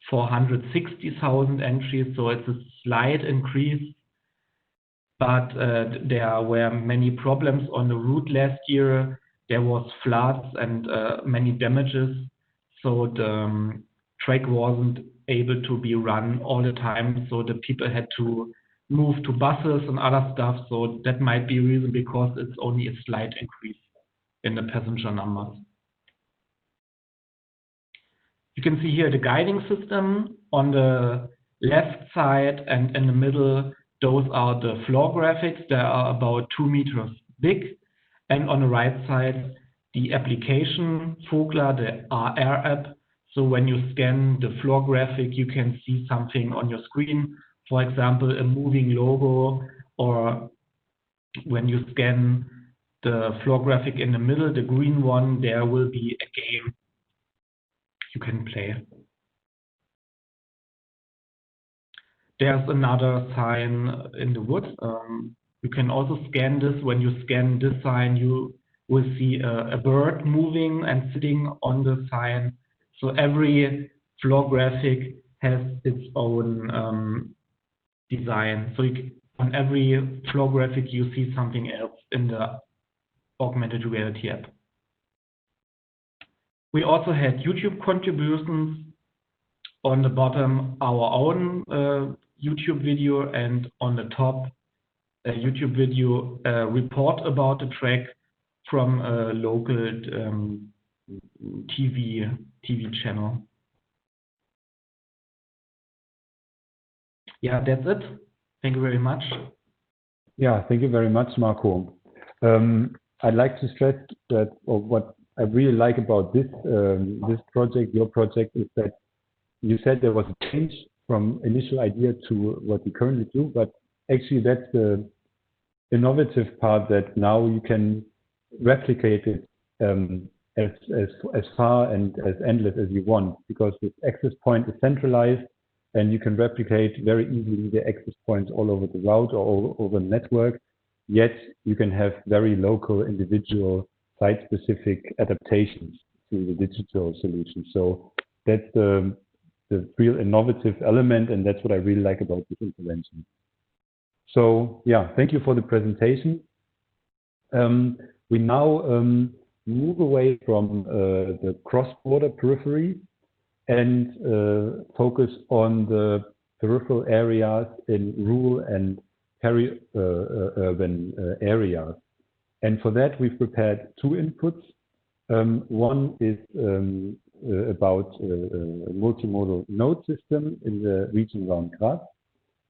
460,000 entries, so it's a slight increase. But there were many problems on the route last year. There was floods and many damages, so the track wasn't able to be run all the time, so the people had to move to buses and other stuff. So that might be a reason, because it's only a slight increase in the passenger numbers. You can see here the guiding system on the left side, and in the middle, those are the floor graphics. They are about 2 meters big. And on the right side, the application Vogler, the AR app. So when you scan the floor graphic, you can see something on your screen. For example, a moving logo, or when you scan the floor graphic in the middle, the green one, there will be a game you can play. There's another sign in the wood. You can also scan this. When you scan this sign, you will see a bird moving and sitting on the sign. So every floor graphic has its own design. So on every floor graphic, you see something else in the augmented reality app. We also had YouTube contributions. On the bottom, our own YouTube video, and on the top, a YouTube video report about the track from a local TV channel. Yeah, that's it. Thank you very much. Yeah, thank you very much, Marco. I'd like to stress that, or what I really like about this project, your project, is that you said there was a change from initial idea to what we currently do, but actually that's the innovative part, that now you can replicate it as far and as endless as you want, because this access point is centralized and you can replicate very easily the access points all over the route or all over the network, yet you can have very local, individual, site-specific adaptations to the digital solution. So that's the the real innovative element, and that's what I really like about this intervention. So yeah, thank you for the presentation. We now move away from the cross-border periphery and focus on the peripheral areas in rural and peri-urban areas. And for that, we've prepared two inputs. One is about a multimodal node system in the region around Graz.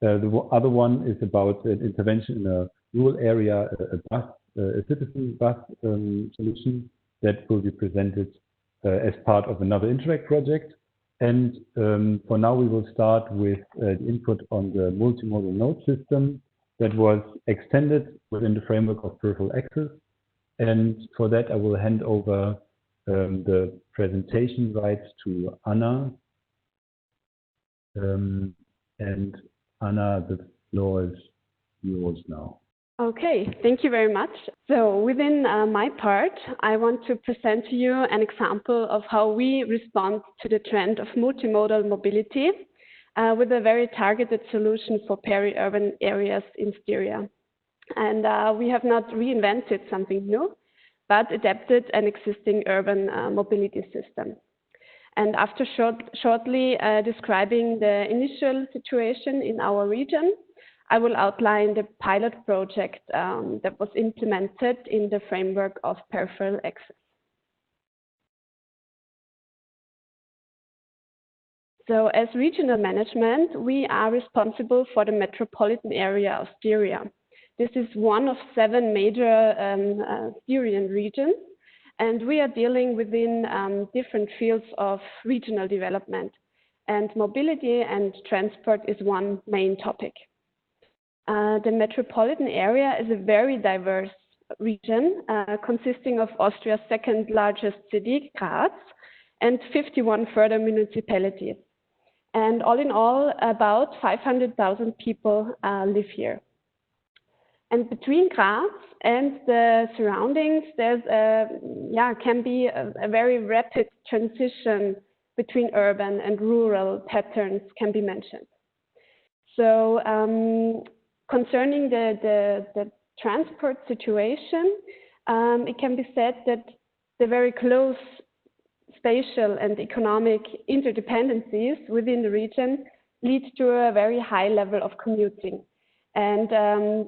The other one is about an intervention in a rural area, a citizen bus solution that will be presented as part of another Interact project. And for now, we will start with the input on the multimodal node system that was extended within the framework of Peripheral Access. And for that, I will hand over the presentation rights to Anna. And Anna, the floor is yours now. Okay, thank you very much. So within my part, I want to present to you an example of how we respond to the trend of multimodal mobility with a very targeted solution for peri-urban areas in Styria. And we have not reinvented something new, but adapted an existing urban mobility system. And after shortly describing the initial situation in our region, I will outline the pilot project that was implemented in the framework of Peripheral Access. So as regional management, we are responsible for the metropolitan area of Styria. This is one of 7 major Styrian regions, and we are dealing within different fields of regional development. And mobility and transport is one main topic. The metropolitan area is a very diverse region consisting of Austria's second largest city, Graz, and 51 further municipalities. And all in all, about 500,000 people live here. And between Graz and the surroundings, there's can be a very rapid transition between urban and rural patterns can be mentioned. So concerning the transport situation, it can be said that the very close spatial and economic interdependencies within the region lead to a very high level of commuting. And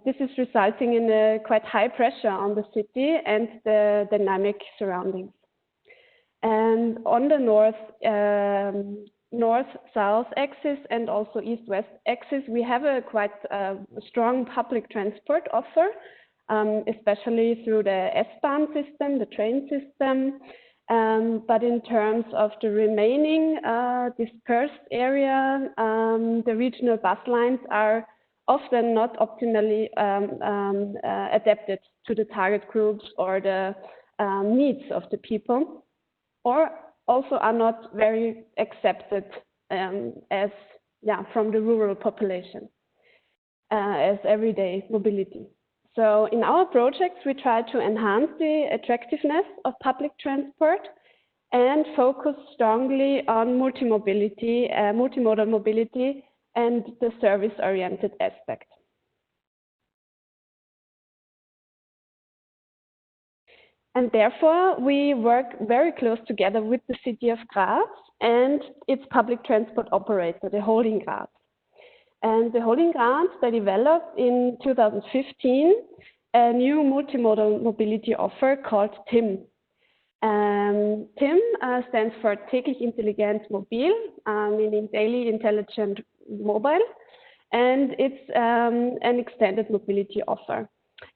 this is resulting in a quite high pressure on the city and the dynamic surroundings. And on the north-south axis and also east-west axis, we have a quite strong public transport offer, especially through the S-Bahn system, the train system. But in terms of the remaining dispersed area, the regional bus lines are often not optimally adapted to the target groups or the needs of the people, or also are not very accepted from the rural population as everyday mobility. So in our projects, we try to enhance the attractiveness of public transport and focus strongly on multimodal mobility and the service-oriented aspect. And therefore, we work very close together with the city of Graz and its public transport operator, the Holding Graz. And the Holding Graz, they developed in 2015 a new multimodal mobility offer called TIM. TIM stands for täglich intelligent mobil, meaning daily intelligent mobile, and it's an extended mobility offer.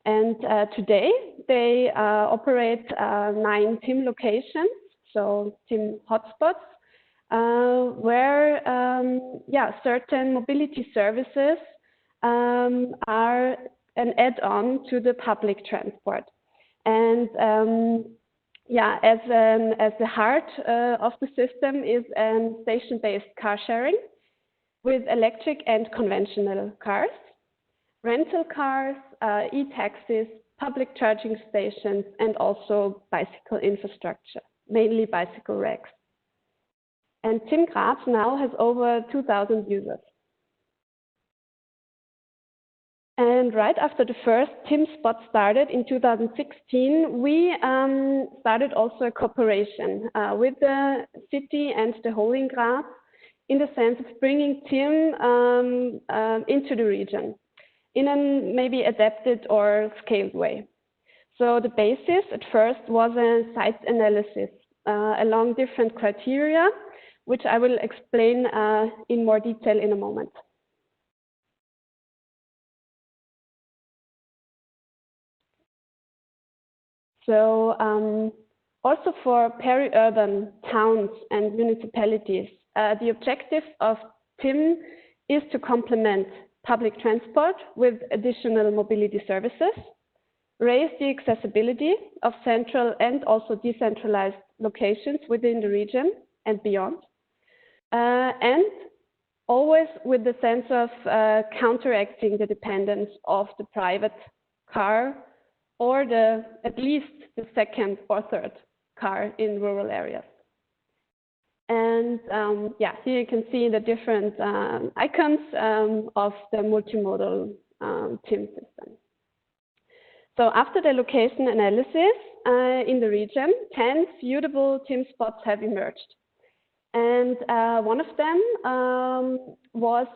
And today they operate 9 TIM locations, so TIM hotspots, where certain mobility services are an add-on to the public transport. And as the heart of the system is a station-based car sharing with electric and conventional cars, rental cars, e-taxis, public charging stations, and also bicycle infrastructure, mainly bicycle racks. And TIM Graz now has over 2,000 users. And right after the first TIM spot started in 2016, we started also a cooperation with the city and the holding Graz in the sense of bringing TIM into the region in a maybe adapted or scaled way. So the basis at first was a site analysis along different criteria, which I will explain in more detail in a moment. So also for peri-urban towns and municipalities, the objective of TIM is to complement public transport with additional mobility services, raise the accessibility of central and also decentralized locations within the region and beyond, and always with the sense of counteracting the dependence of the private car or at least the second or third car in rural areas. And yeah, here you can see the different icons of the multimodal TIM system. So after the location analysis in the region, 10 suitable TIM spots have emerged. And one of them was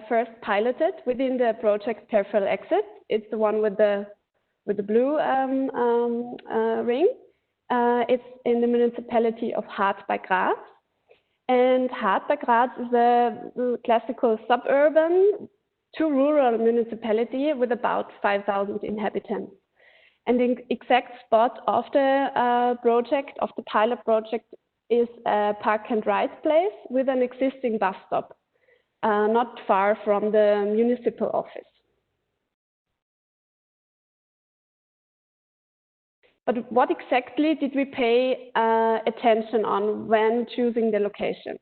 first piloted within the project Peripheral Access. It's the one with the blue ring. It's in the municipality of Hart bei Graz. And Hart bei Graz is a classical suburban to rural municipality with about 5,000 inhabitants. And the exact spot of the project, of the pilot project, is a park and ride place with an existing bus stop, not far from the municipal office. But what exactly did we pay attention on when choosing the location?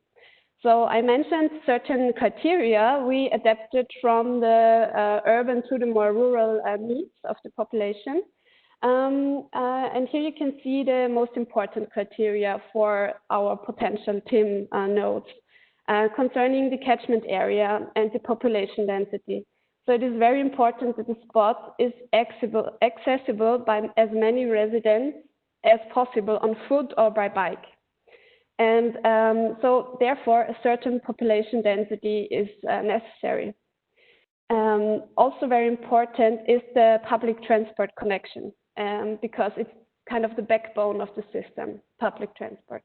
So I mentioned certain criteria we adapted from the urban to the more rural needs of the population. And here you can see the most important criteria for our potential TIM nodes concerning the catchment area and the population density. So it is very important that the spot is accessible by as many residents as possible on foot or by bike. And so therefore a certain population density is necessary. Also very important is the public transport connection, because it's kind of the backbone of the system, public transport.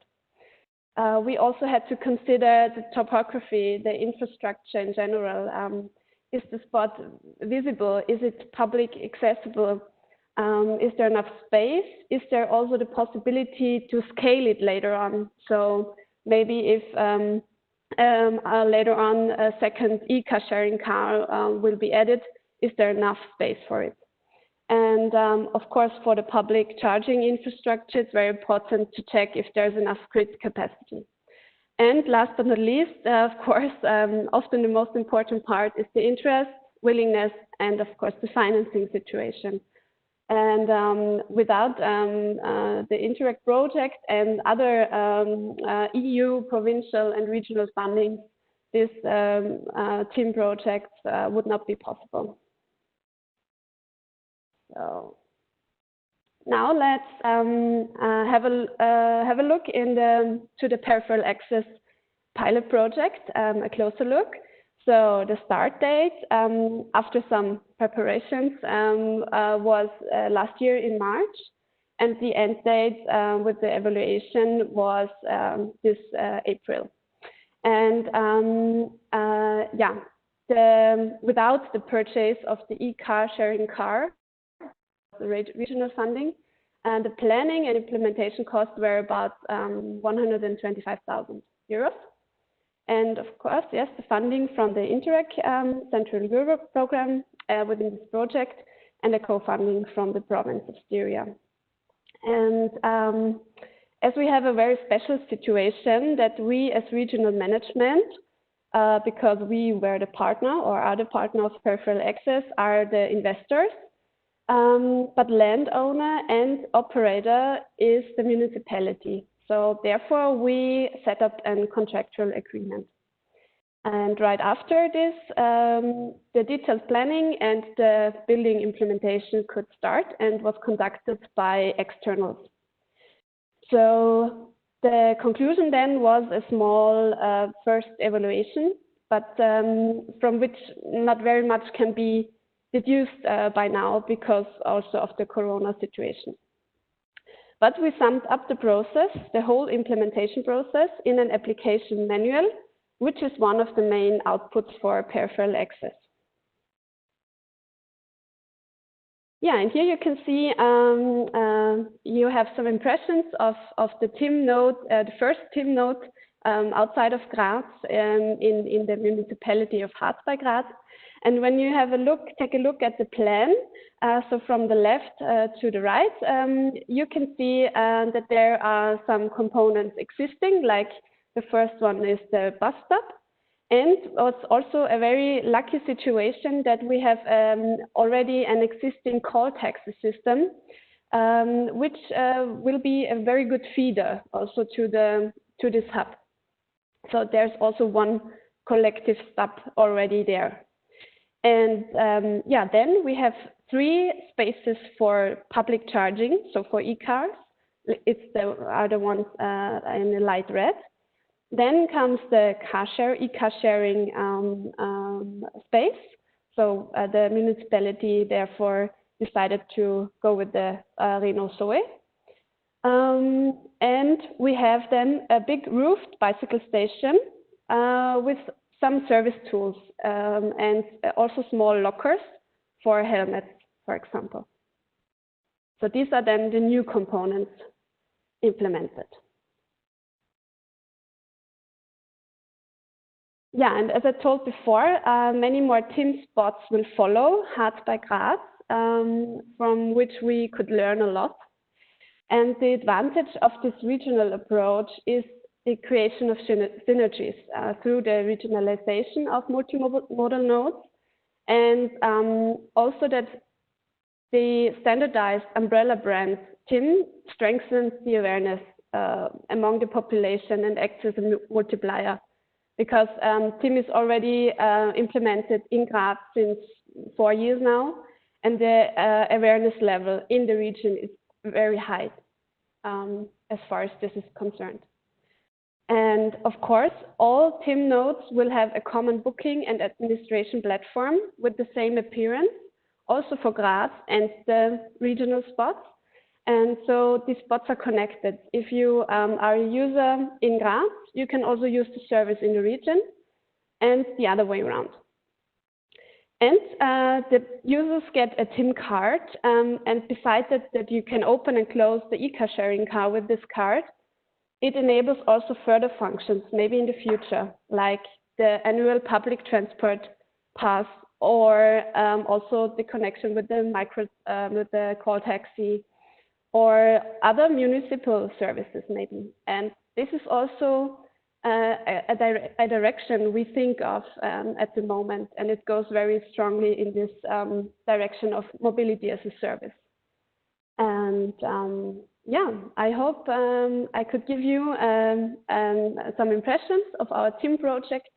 We also had to consider the topography, the infrastructure in general. Is the spot visible? Is it public accessible? Is there enough space? Is there also the possibility to scale it later on? So maybe if later on a second e-car sharing car will be added, is there enough space for it? And of course, for the public charging infrastructure, it's very important to check if there's enough grid capacity. And last but not least, of course, often the most important part is the interest, willingness, and of course, the financing situation. And without the Interact project and other EU, provincial, and regional funding, this TIM project would not be possible. So now let's have a look to the Peripheral Access pilot project, a closer look. So the start date, after some preparations, was last year in March, and the end date with the evaluation was this April. And yeah, without the purchase of the e-car sharing car, the regional funding, and the planning and implementation costs were about 125,000 euros. And of course, yes, the funding from the Interact Central Europe program within this project, and the co-funding from the province of Styria. And as we have a very special situation that we as regional management, because we were the partner or are the partner of Peripheral Access, are the investors, but landowner and operator is the municipality. So therefore, we set up a contractual agreement. And right after this, the detailed planning and the building implementation could start and was conducted by externals. So the conclusion then was a small first evaluation, but from which not very much can be deduced by now because also of the Corona situation. But we summed up the process, the whole implementation process, in an application manual, which is one of the main outputs for peripheral access. Yeah, and here you can see you have some impressions of the TIM node, the first TIM node outside of Graz in the municipality of Harz bei Graz. And when you have a look, take a look at the plan, so from the left to the right, you can see that there are some components existing, like the first one is the bus stop. And it's also a very lucky situation that we have already an existing call taxi system, which will be a very good feeder also to this hub. So there's also one collective stop already there. And yeah, then we have 3 spaces for public charging, so for e-cars. Are the ones in the light red. Then comes the e-car sharing space. So the municipality therefore decided to go with the Renault Zoe. And we have then a big roofed bicycle station with some service tools and also small lockers for helmets, for example. So these are then the new components implemented. Yeah, and as I told before, many more TIM spots will follow Harz bei Graz, from which we could learn a lot. And the advantage of this regional approach is the creation of synergies through the regionalization of multimodal nodes, and also that the standardized umbrella brand TIM strengthens the awareness among the population and acts as a multiplier. Because TIM is already implemented in Graz since 4 years now, and the awareness level in the region is very high as far as this is concerned. And of course, all TIM nodes will have a common booking and administration platform with the same appearance, also for Graz and the regional spots. And so these spots are connected. If you are a user in Graz, you can also use the service in the region, and the other way around. And the users get a TIM card, and besides that you can open and close the e-car sharing car with this card, it enables also further functions, maybe in the future, like the annual public transport pass, or also the connection with the call taxi, or other municipal services maybe. And this is also a direction we think of at the moment, and it goes very strongly in this direction of mobility as a service. And yeah, I hope I could give you some impressions of our TIM project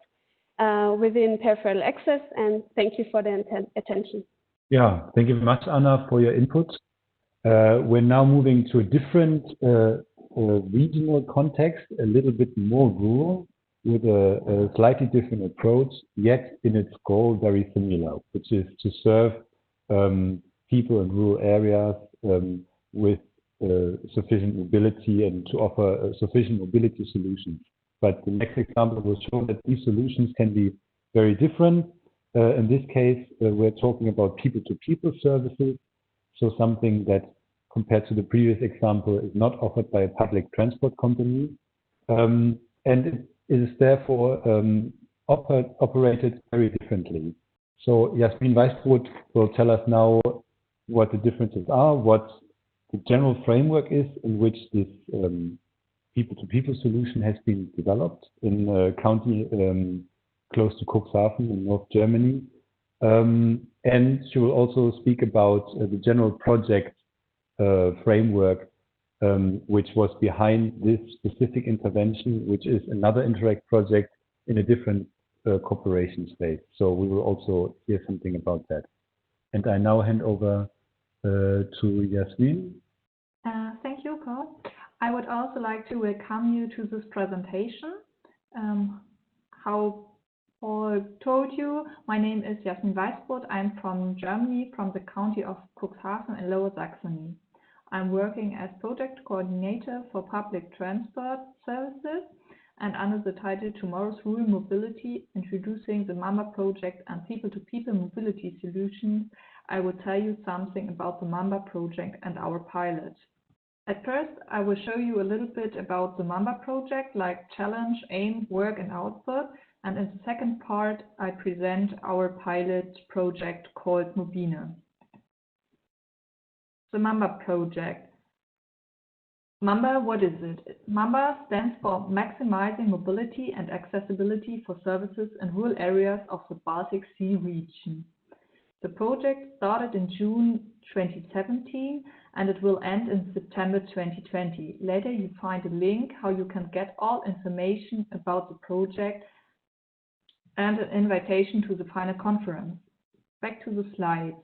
within Peripheral Access, and thank you for the attention. Yeah, thank you very much, Anna, for your input. We're now moving to a different regional context, a little bit more rural, with a slightly different approach, yet in its goal very similar, which is to serve people in rural areas with sufficient mobility and to offer sufficient mobility solutions. But the next example will show that these solutions can be very different. In this case, we're talking about people-to-people services, so something that, compared to the previous example, is not offered by a public transport company, and it is therefore operated very differently. So Jasmin Weißbrot will tell us now what the differences are, what the general framework is in which this people-to-people solution has been developed in a county close to Cuxhaven in North Germany. And she will also speak about the general project framework which was behind this specific intervention, which is another Interact project in a different cooperation space. So we will also hear something about that. And I now hand over to Yasmin. Thank you, Paul. I would also like to welcome you to this presentation. How Paul told you, my name is Yasmin Weißbrot. I'm from Germany, from the county of Cuxhaven in Lower Saxony. I'm working as project coordinator for public transport services and under the title Tomorrow's Rural Mobility, introducing the MAMBA project and people-to-people mobility solutions, I will tell you something about the MAMBA project and our pilot. At first, I will show you a little bit about the MAMBA project, like challenge, aim, work, and output. And in the second part, I present our pilot project called Mobine. The MAMBA project. MAMBA, what is it? MAMBA stands for Maximizing Mobility and Accessibility for Services in Rural Areas of the Baltic Sea region. The project started in June 2017 and it will end in September 2020. Later you find a link how you can get all information about the project and an invitation to the final conference. Back to the slides.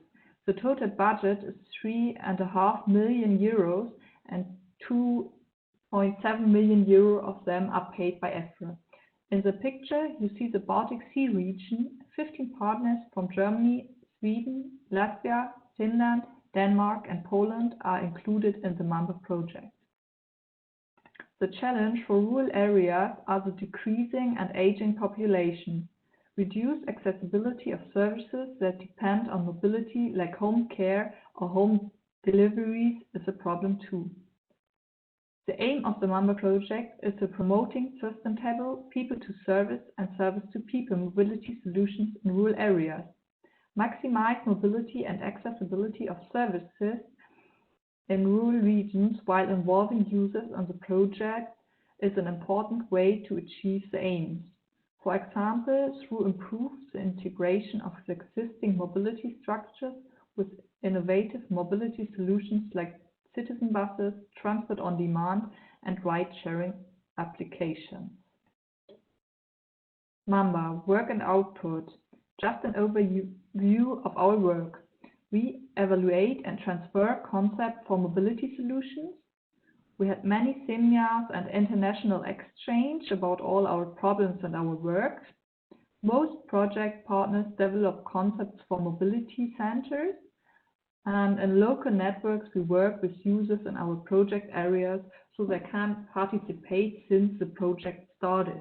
The total budget is 3.5 million euros and 2.7 million euro of them are paid by EFRA. In the picture, you see the Baltic Sea region, 15 partners from Germany, Sweden, Latvia, Finland, Denmark and Poland are included in the MAMBA project. The challenge for rural areas are the decreasing and aging population. Reduced accessibility of services that depend on mobility like home care or home deliveries is a problem too. The aim of the MAMBA project is to promoting sustainable people-to-service and service-to-people mobility solutions in rural areas. Maximize mobility and accessibility of services in rural regions while involving users on the project is an important way to achieve the aims. For example, through improved integration of the existing mobility structures with innovative mobility solutions like citizen buses, transport on demand, and ride-sharing applications. MAMBA, work and output. Just an overview of our work. We evaluate and transfer concepts for mobility solutions. We had many seminars and international exchange about all our problems and our work. Most project partners develop concepts for mobility centers, and in local networks we work with users in our project areas so they can participate since the project started.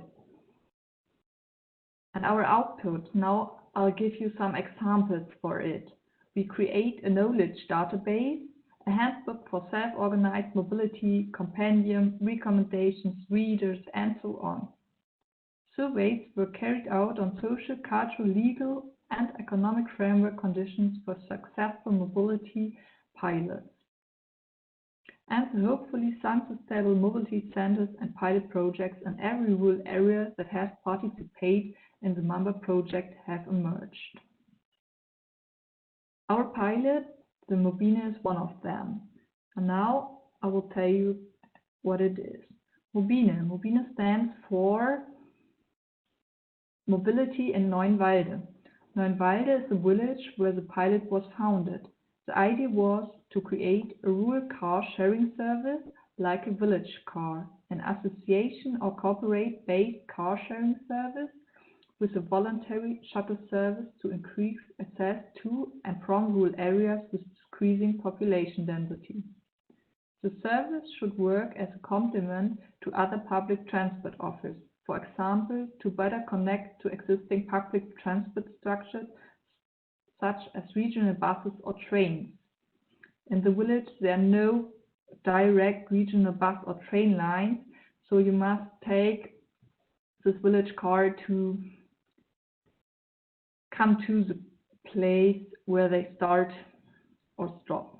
And our output, now I'll give you some examples for it. We create a knowledge database, a handbook for self-organized mobility, compendium, recommendations, readers, and so on. Surveys were carried out on social, cultural, legal, and economic framework conditions for successful mobility pilots. And hopefully some sustainable mobility centers and pilot projects in every rural area that has participated in the MAMBA project have emerged. Our pilot, the Mobine, is one of them. And now I will tell you what it is. Mobine. Mobine stands for Mobility in Neuenwalde. Neuenwalde is a village where the pilot was founded. The idea was to create a rural car sharing service like a village car, an association or corporate-based car sharing service with a voluntary shuttle service to increase access to and from rural areas with decreasing population density. The service should work as a complement to other public transport offers, for example, to better connect to existing public transport structures such as regional buses or trains. In the village, there are no direct regional bus or train lines, so you must take this village car to come to the place where they start or stop.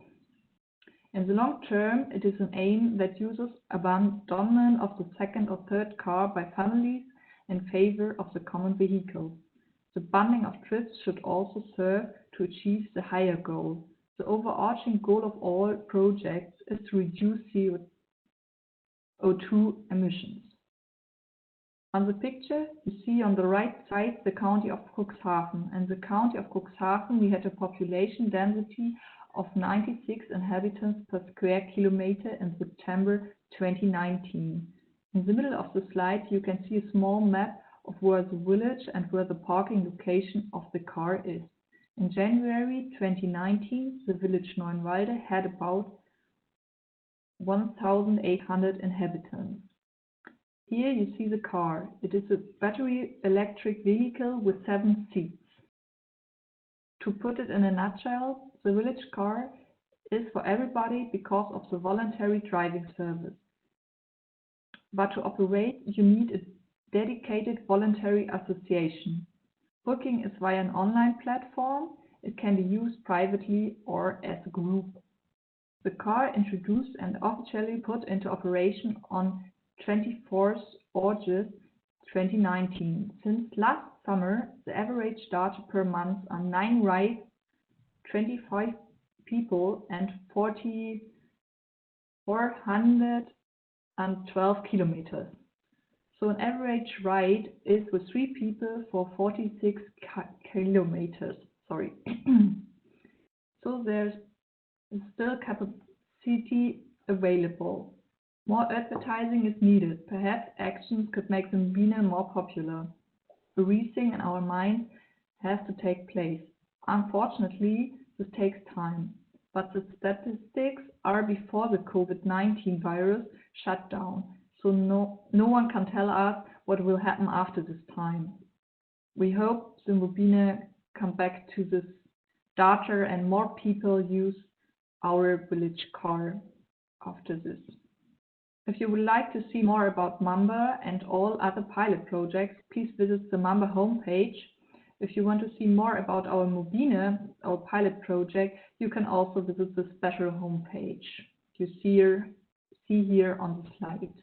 In the long term, it is an aim that uses abandonment of the second or third car by families in favor of the common vehicle. The bundling of trips should also serve to achieve the higher goal. The overarching goal of all projects is to reduce CO2 emissions. On the picture, you see on the right side the county of Cuxhaven. In the county of Cuxhaven, we had a population density of 96 inhabitants per square kilometer in September 2019. In the middle of the slide, you can see a small map of where the village and where the parking location of the car is. In January 2019, the village Neuenwalde had about 1,800 inhabitants. Here you see the car. It is a battery electric vehicle with 7 seats. To put it in a nutshell, the village car is for everybody because of the voluntary driving service. But to operate, you need a dedicated voluntary association. Booking is via an online platform. It can be used privately or as a group. The car introduced and officially put into operation on 24th August 2019. Since last summer, the average data per month are 9 rides, 25 people and 412 kilometers. So an average ride is with 3 people for 46 kilometers. Sorry. So there's still capacity available. More advertising is needed. Perhaps actions could make the MAMBA more popular. The rethink in our minds has to take place. Unfortunately, this takes time. But the statistics are before the COVID-19 virus shut down. So no one can tell us what will happen after this time. We hope the MAMBA come back to this data and more people use our village car after this. If you would like to see more about MAMBA and all other pilot projects, please visit the MAMBA homepage. If you want to see more about our MAMBA, our pilot project, you can also visit the Spatial homepage you see here on the slide.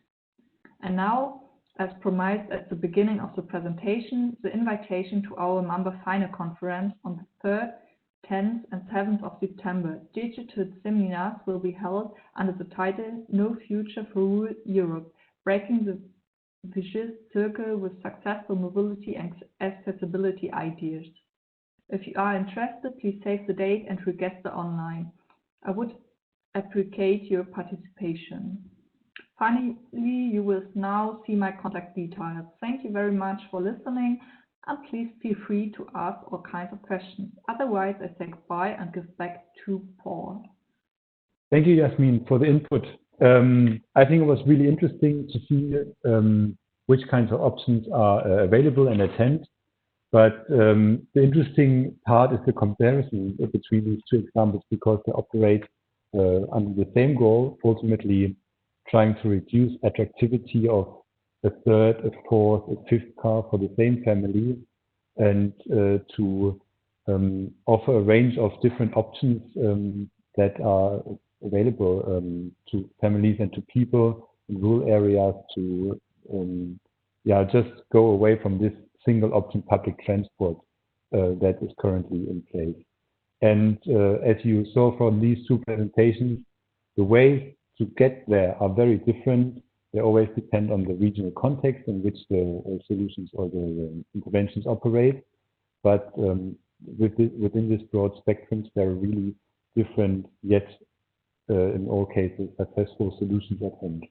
And now, as promised at the beginning of the presentation, the invitation to our MAMBA final conference on the 3rd, 10th and 7th of September. Digital seminars will be held under the title No Future for Rural Europe, Breaking the Vicious Circle with Successful Mobility and Accessibility Ideas. If you are interested, please save the date and register online. I would appreciate your participation. Finally, you will now see my contact details. Thank you very much for listening, and please feel free to ask all kinds of questions. Otherwise, I say goodbye and give back to Paul. Thank you, Jasmin, for the input. I think it was really interesting to see which kinds of options are available and attend. But the interesting part is the comparison between these two examples, because they operate under the same goal, ultimately trying to reduce attractivity of a third, a fourth, a fifth car for the same family, and to offer a range of different options that are available to families and to people in rural areas to just go away from this single option public transport that is currently in place. And as you saw from these two presentations, the ways to get there are very different. They always depend on the regional context in which the solutions or the interventions operate. But within this broad spectrum, there are really different, yet in all cases, successful solutions at hand.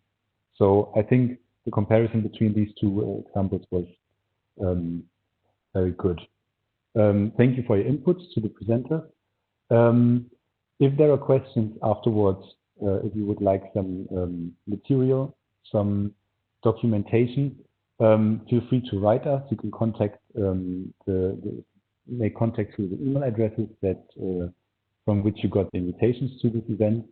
So I think the comparison between these two examples was very good. Thank you for your inputs to the presenter. If there are questions afterwards, if you would like some material, some documentation, feel free to write us. You can contact make contact through the email addresses that from which you got the invitations to this event.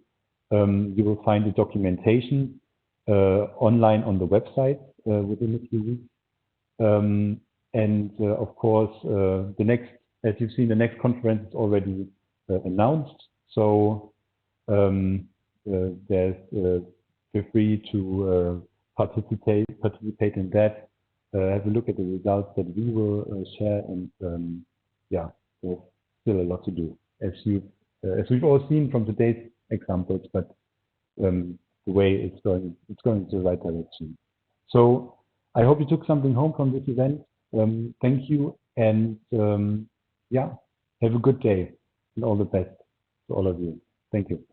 You will find the documentation online on the website within a few weeks. Of course, the next, as you've seen, the next conference is already announced. So there's feel free to participate in that. Have a look at the results that we will share, and there's still a lot to do, as we've all seen from today's examples. But way it's going in the right direction. So I hope you took something home from this event. Thank you, and yeah, have a good day and all the best to all of you. Thank you.